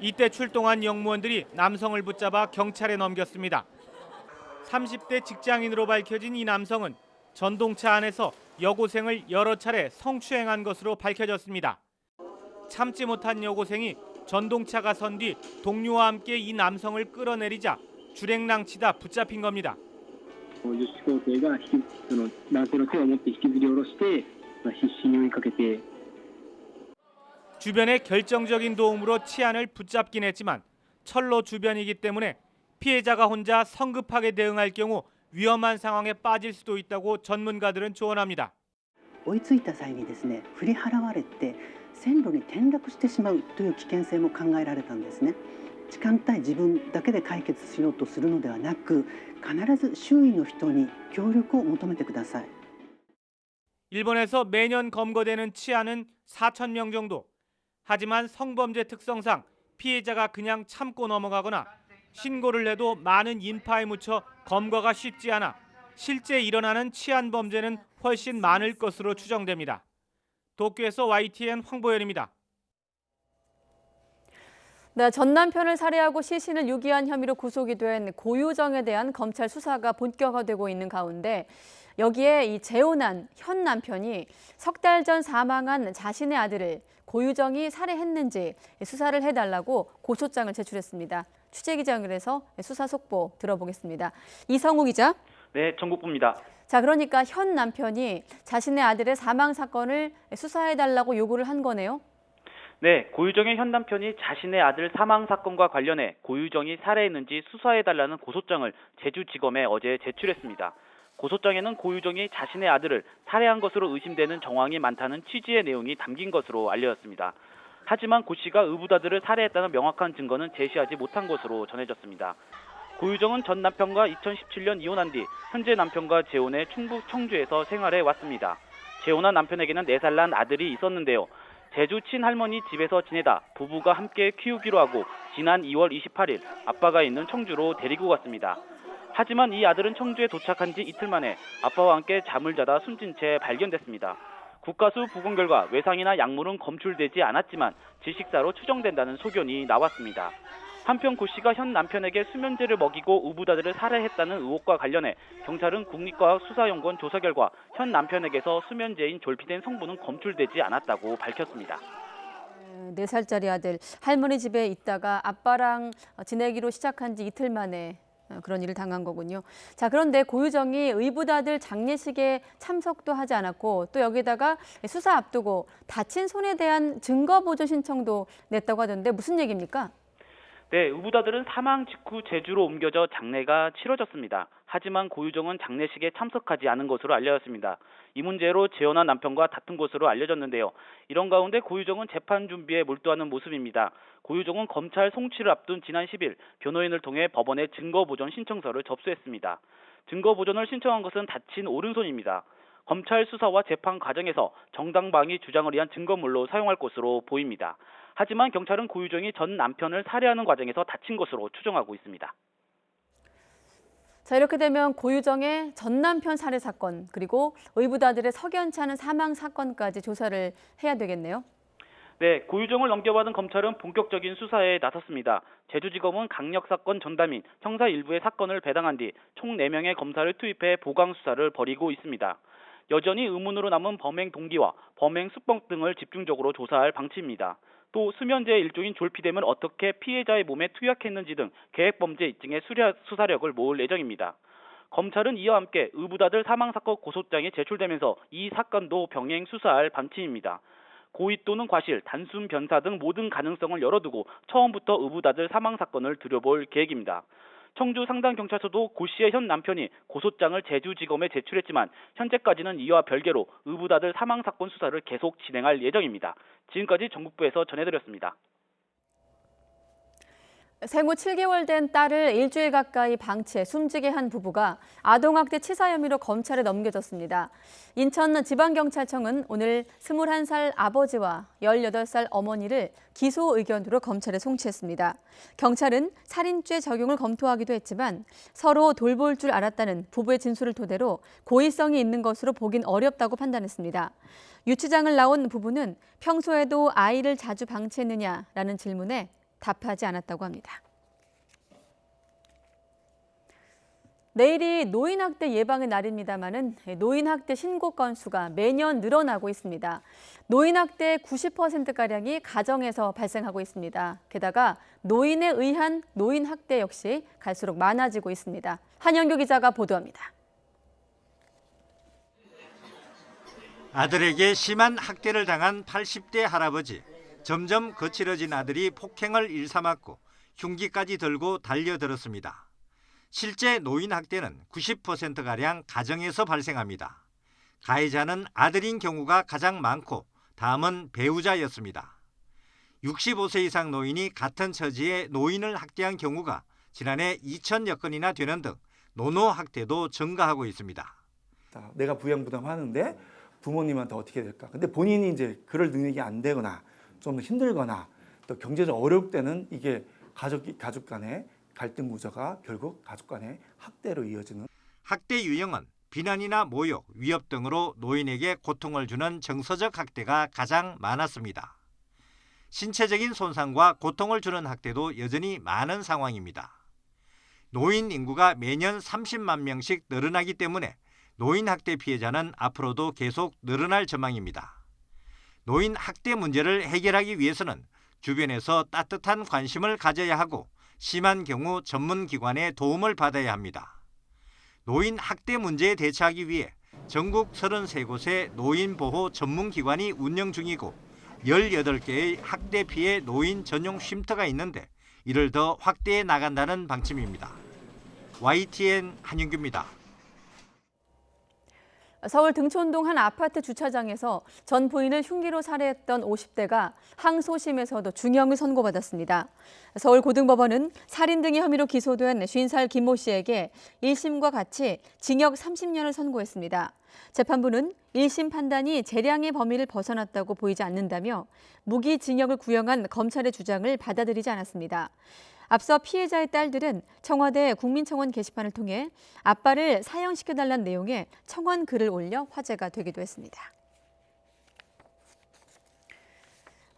이때 출동한 영무원들이 남성을 붙잡아 경찰에 넘겼습니다. 30대 직장인으로 밝혀진 이 남성은 전동차 안에서 여고생을 여러 차례 성추행한 것으로 밝혀졌습니다. 참지 못한 여고생이 전동차가 선 뒤 동료와 함께 이 남성을 끌어내리자 주랭랑치다 붙잡힌 겁니다. 주변의 결정적인 도움으로 치안을 붙잡긴 했지만 철로 주변이기 때문에 피해자가 혼자 성급하게 대응할 경우 위험한 상황에 빠질 수도 있다고 전문가들은 조언합니다. 追いついた際にですね、振り払われて線路に転落してしまうという危険性も考えられたんですね。時間帯自分だけで解決しようとするのではなく、必ず周囲の人に協力を求めてください. 일본에서 매년 검거되는 치안은 4,000명 정도. 하지만 성범죄 특성상 피해자가 그냥 참고 넘어가거나 신고를 해도 많은 인파에 묻혀 검거가 쉽지 않아 실제 일어나는 치안 범죄는 훨씬 많을 것으로 추정됩니다. 도쿄에서 YTN 황보현입니다. 네, 전 남편을 살해하고 시신을 유기한 혐의로 구속이 된 고유정에 대한 검찰 수사가 본격화되고 있는 가운데 여기에 이 재혼한 현 남편이 석 달 전 사망한 자신의 아들을 고유정이 살해했는지 수사를 해달라고 고소장을 제출했습니다. 취재기자 연결해서 수사 속보 들어보겠습니다. 이성우 기자. 네, 전국부입니다. 자, 그러니까 현 남편이 자신의 아들의 사망 사건을 수사해달라고 요구를 한 거네요. 네, 고유정의 현 남편이 자신의 아들 사망 사건과 관련해 고유정이 살해했는지 수사해달라는 고소장을 제주지검에 어제 제출했습니다. 고소장에는 고유정이 자신의 아들을 살해한 것으로 의심되는 정황이 많다는 취지의 내용이 담긴 것으로 알려졌습니다. 하지만 고 씨가 의붓아들을 살해했다는 명확한 증거는 제시하지 못한 것으로 전해졌습니다. 고유정은 전 남편과 2017년 이혼한 뒤 현재 남편과 재혼해 충북 청주에서 생활해 왔습니다. 재혼한 남편에게는 4살 난 아들이 있었는데요. 제주 친할머니 집에서 지내다 부부가 함께 키우기로 하고 지난 2월 28일 아빠가 있는 청주로 데리고 갔습니다. 하지만 이 아들은 청주에 도착한 지 이틀 만에 아빠와 함께 잠을 자다 숨진 채 발견됐습니다. 국가수 부검 결과 외상이나 약물은 검출되지 않았지만 질식사로 추정된다는 소견이 나왔습니다. 한편 고 씨가 현 남편에게 수면제를 먹이고 우부다들을 살해했다는 의혹과 관련해 경찰은 국립과학수사연구원 조사 결과 현 남편에게서 수면제인 졸피뎀 성분은 검출되지 않았다고 밝혔습니다. 4살짜리 아들 할머니 집에 있다가 아빠랑 지내기로 시작한 지 이틀 만에 그런 일을 당한 거군요. 자, 그런데 고유정이 의붓아들 장례식에 참석도 하지 않았고 또 여기다가 수사 앞두고 다친 손에 대한 증거 보존 신청도 냈다고 하던데 무슨 얘기입니까? 네, 의붓아들은 사망 직후 제주로 옮겨져 장례가 치러졌습니다. 하지만 고유정은 장례식에 참석하지 않은 것으로 알려졌습니다. 이 문제로 재혼한 남편과 다툰 것으로 알려졌는데요. 이런 가운데 고유정은 재판 준비에 몰두하는 모습입니다. 고유정은 검찰 송치를 앞둔 지난 10일 변호인을 통해 법원에 증거보존 신청서를 접수했습니다. 증거보존을 신청한 것은 다친 오른손입니다. 검찰 수사와 재판 과정에서 정당방위 주장을 위한 증거물로 사용할 것으로 보입니다. 하지만 경찰은 고유정이 전 남편을 살해하는 과정에서 다친 것으로 추정하고 있습니다. 자, 이렇게 되면 고유정의 전 남편 살해 사건 그리고 의붓아들의 석연치 않은 사망 사건까지 조사를 해야 되겠네요. 네, 고유정을 넘겨받은 검찰은 본격적인 수사에 나섰습니다. 제주지검은 강력사건 전담인 형사 일부의 사건을 배당한 뒤 총 4명의 검사를 투입해 보강 수사를 벌이고 있습니다. 여전히 의문으로 남은 범행 동기와 범행 수법 등을 집중적으로 조사할 방침입니다. 또 수면제의 일종인 졸피뎀을 어떻게 피해자의 몸에 투약했는지 등 계획범죄 입증에 수사력을 모을 예정입니다. 검찰은 이와 함께 의붓아들 사망사건 고소장이 제출되면서 이 사건도 병행 수사할 방침입니다. 고의 또는 과실, 단순 변사 등 모든 가능성을 열어두고 처음부터 의붓아들 사망사건을 들여볼 계획입니다. 청주 상당경찰서도 고 씨의 현 남편이 고소장을 제주지검에 제출했지만 현재까지는 이와 별개로 의붓아들 사망사건 수사를 계속 진행할 예정입니다. 지금까지 전국부에서 전해드렸습니다. 생후 7개월 된 딸을 일주일 가까이 방치해 숨지게 한 부부가 아동학대 치사 혐의로 검찰에 넘겨졌습니다. 인천지방경찰청은 오늘 21살 아버지와 18살 어머니를 기소 의견으로 검찰에 송치했습니다. 경찰은 살인죄 적용을 검토하기도 했지만 서로 돌볼 줄 알았다는 부부의 진술을 토대로 고의성이 있는 것으로 보긴 어렵다고 판단했습니다. 유치장을 나온 부부는 평소에도 아이를 자주 방치했느냐라는 질문에 답하지 않았다고 합니다. 내일이 노인학대 예방의 날입니다마는 노인학대 신고 건수가 매년 늘어나고 있습니다. 노인학대의 90%가량이 가정에서 발생하고 있습니다. 게다가 노인에 의한 노인학대 역시 갈수록 많아지고 있습니다. 한영규 기자가 보도합니다. 아들에게 심한 학대를 당한 80대 할아버지. 점점 거칠어진 아들이 폭행을 일삼았고 흉기까지 들고 달려들었습니다. 실제 노인 학대는 90%가량 가정에서 발생합니다. 가해자는 아들인 경우가 가장 많고 다음은 배우자였습니다. 65세 이상 노인이 같은 처지의 노인을 학대한 경우가 지난해 2,000여 건이나 되는 등 노노학대도 증가하고 있습니다. 내가 부양부담하는데 부모님한테 어떻게 될까? 근데 본인이 이제 그럴 능력이 안 되거나 좀 힘들거나 또 경제적 어려울 때는 이게 가족 간의 갈등 구조가 결국 가족 간의 학대로 이어지는. 학대 유형은 비난이나 모욕, 위협 등으로 노인에게 고통을 주는 정서적 학대가 가장 많았습니다. 신체적인 손상과 고통을 주는 학대도 여전히 많은 상황입니다. 노인 인구가 매년 30만 명씩 늘어나기 때문에 노인 학대 피해자는 앞으로도 계속 늘어날 전망입니다. 노인 학대 문제를 해결하기 위해서는 주변에서 따뜻한 관심을 가져야 하고 심한 경우 전문기관의 도움을 받아야 합니다. 노인 학대 문제에 대처하기 위해 전국 33곳의 노인보호 전문기관이 운영 중이고 18개의 학대 피해 노인 전용 쉼터가 있는데 이를 더 확대해 나간다는 방침입니다. YTN 한윤규입니다. 서울 등촌동 한 아파트 주차장에서 전 부인을 흉기로 살해했던 50대가 항소심에서도 중형을 선고받았습니다. 서울고등법원은 살인 등의 혐의로 기소된 50살 김모 씨에게 1심과 같이 징역 30년을 선고했습니다. 재판부는 1심 판단이 재량의 범위를 벗어났다고 보이지 않는다며 무기징역을 구형한 검찰의 주장을 받아들이지 않았습니다. 앞서 피해자의 딸들은 청와대 국민청원 게시판을 통해 아빠를 사형시켜달라는 내용의 청원 글을 올려 화제가 되기도 했습니다.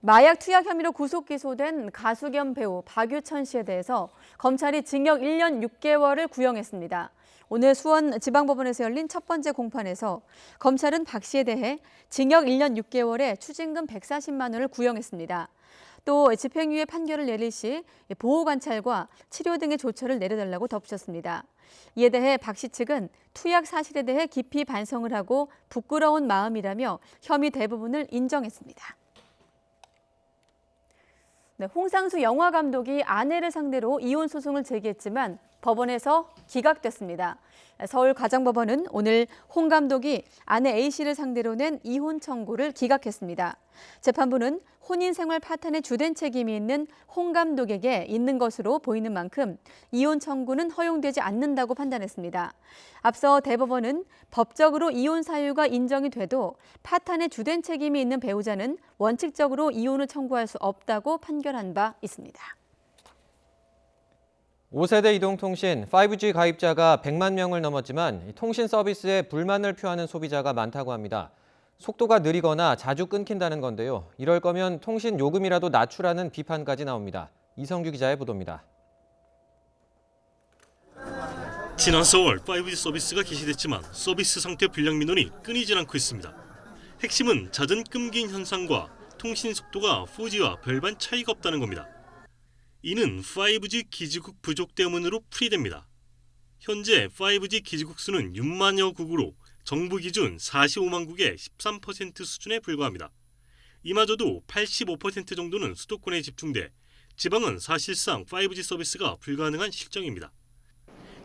마약 투약 혐의로 구속 기소된 가수 겸 배우 박유천 씨에 대해서 검찰이 징역 1년 6개월을 구형했습니다. 오늘 수원지방법원에서 열린 첫 번째 공판에서 검찰은 박 씨에 대해 징역 1년 6개월에 추징금 140만 원을 구형했습니다. 또 집행유예 판결을 내릴 시 보호관찰과 치료 등의 조처를 내려달라고 덧붙였습니다. 이에 대해 박 씨 측은 투약 사실에 대해 깊이 반성을 하고 부끄러운 마음이라며 혐의 대부분을 인정했습니다. 네, 홍상수 영화감독이 아내를 상대로 이혼 소송을 제기했지만 법원에서 기각됐습니다. 서울가정법원은 오늘 홍 감독이 아내 A씨를 상대로 낸 이혼 청구를 기각했습니다. 재판부는 혼인생활 파탄의 주된 책임이 있는 홍 감독에게 있는 것으로 보이는 만큼 이혼 청구는 허용되지 않는다고 판단했습니다. 앞서 대법원은 법적으로 이혼 사유가 인정이 돼도 파탄의 주된 책임이 있는 배우자는 원칙적으로 이혼을 청구할 수 없다고 판결한 바 있습니다. 5세대 이동통신 5G 가입자가 100만 명을 넘었지만 통신 서비스에 불만을 표하는 소비자가 많다고 합니다. 속도가 느리거나 자주 끊긴다는 건데요. 이럴 거면 통신 요금이라도 낮추라는 비판까지 나옵니다. 이성규 기자의 보도입니다. 지난 4월 5G 서비스가 개시됐지만 서비스 상태 불량 민원이 끊이질 않고 있습니다. 핵심은 잦은 끊긴 현상과 통신 속도가 4G와 별반 차이가 없다는 겁니다. 이는 5G 기지국 부족 때문으로 풀이됩니다. 현재 5G 기지국 수는 6만여 국으로 정부 기준 45만 국의 13% 수준에 불과합니다. 이마저도 85% 정도는 수도권에 집중돼 지방은 사실상 5G 서비스가 불가능한 실정입니다.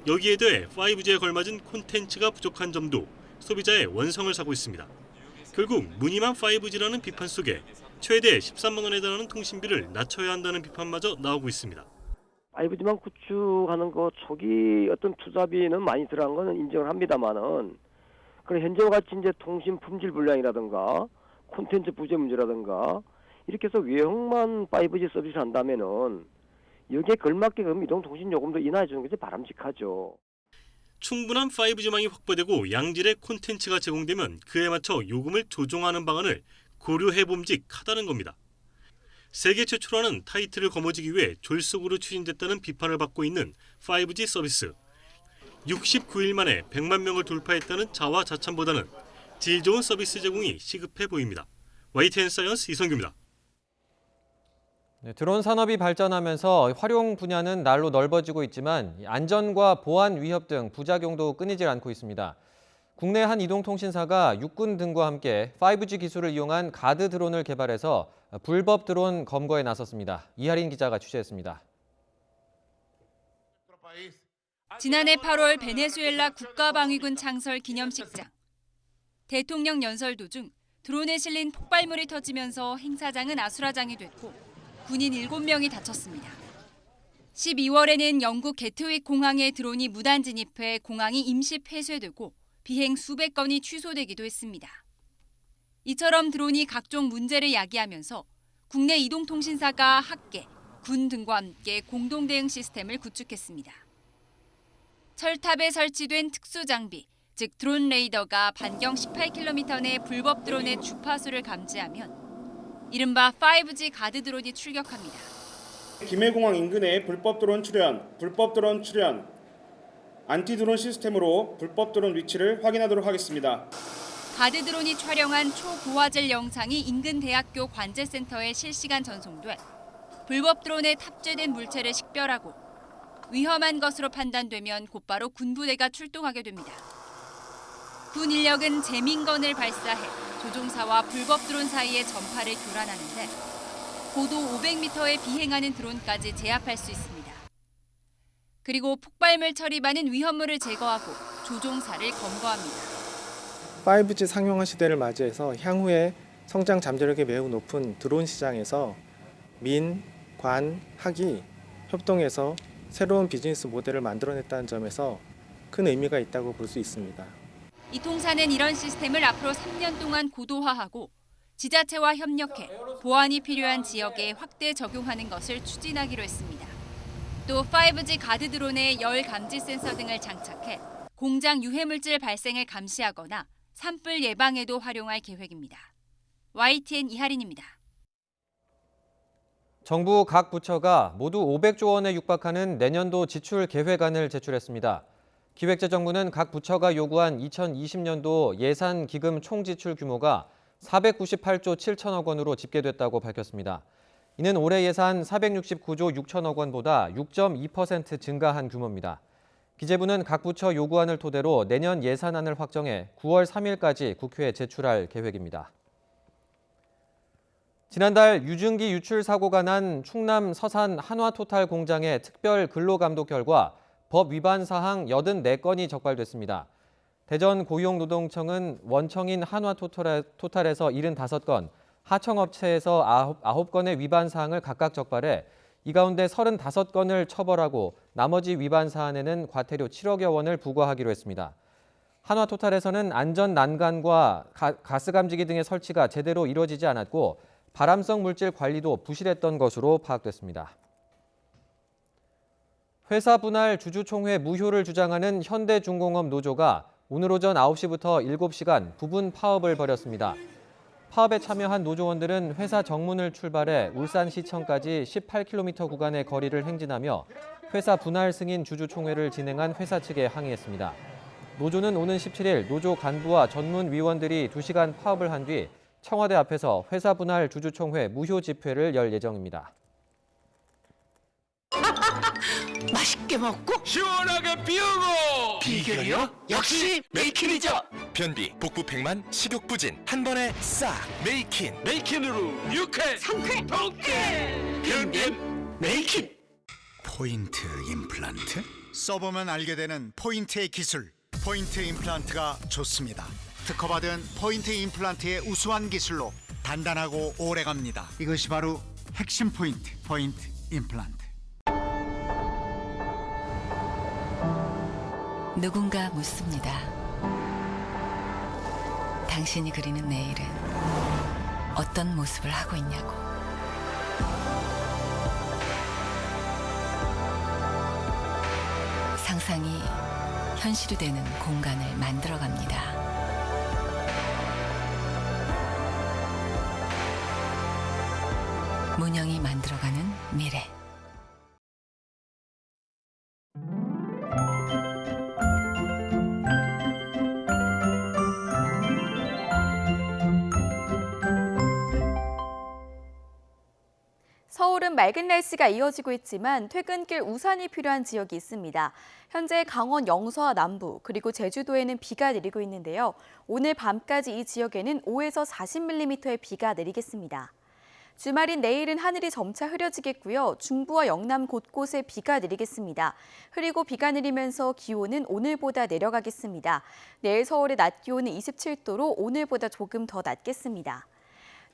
여기에 더해 5G에 걸맞은 콘텐츠가 부족한 점도 소비자의 원성을 사고 있습니다. 결국 무늬만 5G라는 비판 속에 최대 13만 원에 달하는 통신비를 낮춰야 한다는 비판마저 나오고 있습니다. 5G만 구축하는 거 초기 어떤 투자비는 많이 들어간 거는 인정을 합니다만은 그런 현재와 같이 이제 통신 품질 불량이라든가 콘텐츠 부재 문제라든가 이렇게 해서 외형만 5G 서비스를 한다면은 여기에 걸맞게 그럼 이동통신 요금도 인하해 주는 것이 바람직하죠. 충분한 5G망이 확보되고 양질의 콘텐츠가 제공되면 그에 맞춰 요금을 조정하는 방안을 고려해봄직하다는 겁니다. 세계 최초라는 타이틀을 거머쥐기 위해 졸속으로 추진됐다는 비판을 받고 있는 5G 서비스. 69일 만에 100만 명을 돌파했다는 자화자찬보다는 질 좋은 서비스 제공이 시급해 보입니다. YTN 사이언스 이성규입니다. 네, 드론 산업이 발전하면서 활용 분야는 날로 넓어지고 있지만 안전과 보안 위협 등 부작용도 끊이질 않고 있습니다. 국내 한 이동통신사가 육군 등과 함께 5G 기술을 이용한 가드 드론을 개발해서 불법 드론 검거에 나섰습니다. 이하린 기자가 취재했습니다. 지난해 8월 베네수엘라 국가방위군 창설 기념식장. 대통령 연설 도중 드론에 실린 폭발물이 터지면서 행사장은 아수라장이 됐고 군인 7명이 다쳤습니다. 12월에는 영국 게트윅 공항에 드론이 무단 진입해 공항이 임시 폐쇄되고 비행 수백 건이 취소되기도 했습니다. 이처럼 드론이 각종 문제를 야기하면서 국내 이동통신사가 학계, 군 등과 함께 공동 대응 시스템을 구축했습니다. 철탑에 설치된 특수 장비, 즉 드론 레이더가 반경 18km 내 불법 드론의 주파수를 감지하면 이른바 5G 가드 드론이 출격합니다. 김해공항 인근에 불법 드론 출현, 안티 드론 시스템으로 불법 드론 위치를 확인하도록 하겠습니다. 가드 드론이 촬영한 초고화질 영상이 인근 대학교 관제센터에 실시간 전송돼 불법 드론에 탑재된 물체를 식별하고 위험한 것으로 판단되면 곧바로 군부대가 출동하게 됩니다. 군 인력은 재민건을 발사해 조종사와 불법 드론 사이의 전파를 교란하는데 고도 500m에 비행하는 드론까지 제압할 수 있습니다. 그리고 폭발물 처리반은 위험물을 제거하고 조종사를 검거합니다. 5G 상용화 시대를 맞이해서 향후에 성장 잠재력이 매우 높은 드론 시장에서 민, 관, 학이 협동해서 새로운 비즈니스 모델을 만들어냈다는 점에서 큰 의미가 있다고 볼 수 있습니다. 이 통사는 이런 시스템을 앞으로 3년 동안 고도화하고 지자체와 협력해 보안이 필요한 지역에 확대 적용하는 것을 추진하기로 했습니다. 또 5G 가드 드론에 열 감지 센서 등을 장착해 공장 유해물질 발생을 감시하거나 산불 예방에도 활용할 계획입니다. YTN 이하린입니다. 정부 각 부처가 모두 500조 원에 육박하는 내년도 지출 계획안을 제출했습니다. 기획재정부는 각 부처가 요구한 2020년도 예산 기금 총 지출 규모가 498조 7천억 원으로 집계됐다고 밝혔습니다. 이는 올해 예산 469조 6천억 원보다 6.2% 증가한 규모입니다. 기재부는 각 부처 요구안을 토대로 내년 예산안을 확정해 9월 3일까지 국회에 제출할 계획입니다. 지난달 유증기 유출 사고가 난 충남 서산 한화토탈 공장의 특별 근로감독 결과 법 위반 사항 84건이 적발됐습니다. 대전 고용노동청은 원청인 한화토탈에서 75건, 하청업체에서 9건의 위반 사항을 각각 적발해 이 가운데 35건을 처벌하고 나머지 위반 사안에는 과태료 7억여 원을 부과하기로 했습니다. 한화토탈에서는 안전 난간과 가스 감지기 등의 설치가 제대로 이루어지지 않았고 발암성 물질 관리도 부실했던 것으로 파악됐습니다. 회사 분할 주주총회 무효를 주장하는 현대중공업 노조가 오늘 오전 9시부터 7시간 부분 파업을 벌였습니다. 파업에 참여한 노조원들은 회사 정문을 출발해 울산시청까지 18km 구간의 거리를 행진하며 회사 분할 승인 주주총회를 진행한 회사 측에 항의했습니다. 노조는 오는 17일 노조 간부와 전문위원들이 2시간 파업을 한 뒤 청와대 앞에서 회사 분할 주주총회 무효 집회를 열 예정입니다. 맛있게 먹고 시원하게 비우고 비결이요? 역시 메이킨이죠. 변비, 복부 팽만, 식욕 부진 한 번에 싹 메이킨. 메이킨으로 유쾌 상쾌 통쾌 변변 메이킨. 포인트 임플란트? 써보면 알게 되는 포인트의 기술. 포인트 임플란트가 좋습니다. 특허받은 포인트 임플란트의 우수한 기술로 단단하고 오래갑니다. 이것이 바로 핵심 포인트, 포인트 임플란트. 누군가 묻습니다. 당신이 그리는 내일은 어떤 모습을 하고 있냐고. 상상이 현실이 되는 공간을 만들어갑니다. 문영이 만들어가는 미래. 서울은 맑은 날씨가 이어지고 있지만 퇴근길 우산이 필요한 지역이 있습니다. 현재 강원 영서와 남부 그리고 제주도에는 비가 내리고 있는데요. 오늘 밤까지 이 지역에는 5에서 40mm의 비가 내리겠습니다. 주말인 내일은 하늘이 점차 흐려지겠고요. 중부와 영남 곳곳에 비가 내리겠습니다. 흐리고 비가 내리면서 기온은 오늘보다 내려가겠습니다. 내일 서울의 낮 기온은 27도로 오늘보다 조금 더 낮겠습니다.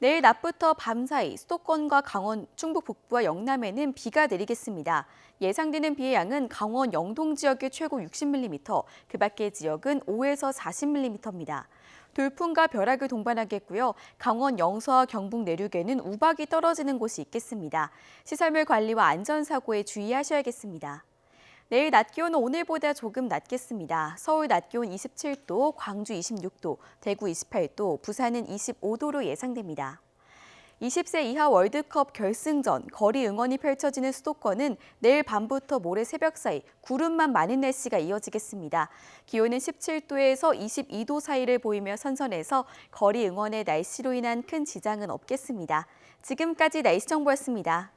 내일 낮부터 밤 사이 수도권과 강원, 충북 북부와 영남에는 비가 내리겠습니다. 예상되는 비의 양은 강원 영동 지역의 최고 60mm, 그 밖의 지역은 5에서 40mm입니다. 돌풍과 벼락을 동반하겠고요. 강원 영서와 경북 내륙에는 우박이 떨어지는 곳이 있겠습니다. 시설물 관리와 안전사고에 주의하셔야겠습니다. 내일 낮 기온은 오늘보다 조금 낮겠습니다. 서울 낮 기온 27도, 광주 26도, 대구 28도, 부산은 25도로 예상됩니다. 20세 이하 월드컵 결승전 거리 응원이 펼쳐지는 수도권은 내일 밤부터 모레 새벽 사이 구름만 많은 날씨가 이어지겠습니다. 기온은 17도에서 22도 사이를 보이며 선선해서 거리 응원의 날씨로 인한 큰 지장은 없겠습니다. 지금까지 날씨 정보였습니다.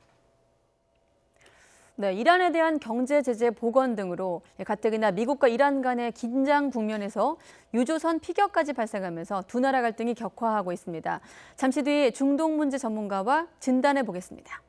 네, 이란에 대한 경제 제재 복원 등으로 가뜩이나 미국과 이란 간의 긴장 국면에서 유조선 피격까지 발생하면서 두 나라 갈등이 격화하고 있습니다. 잠시 뒤 중동 문제 전문가와 진단해 보겠습니다.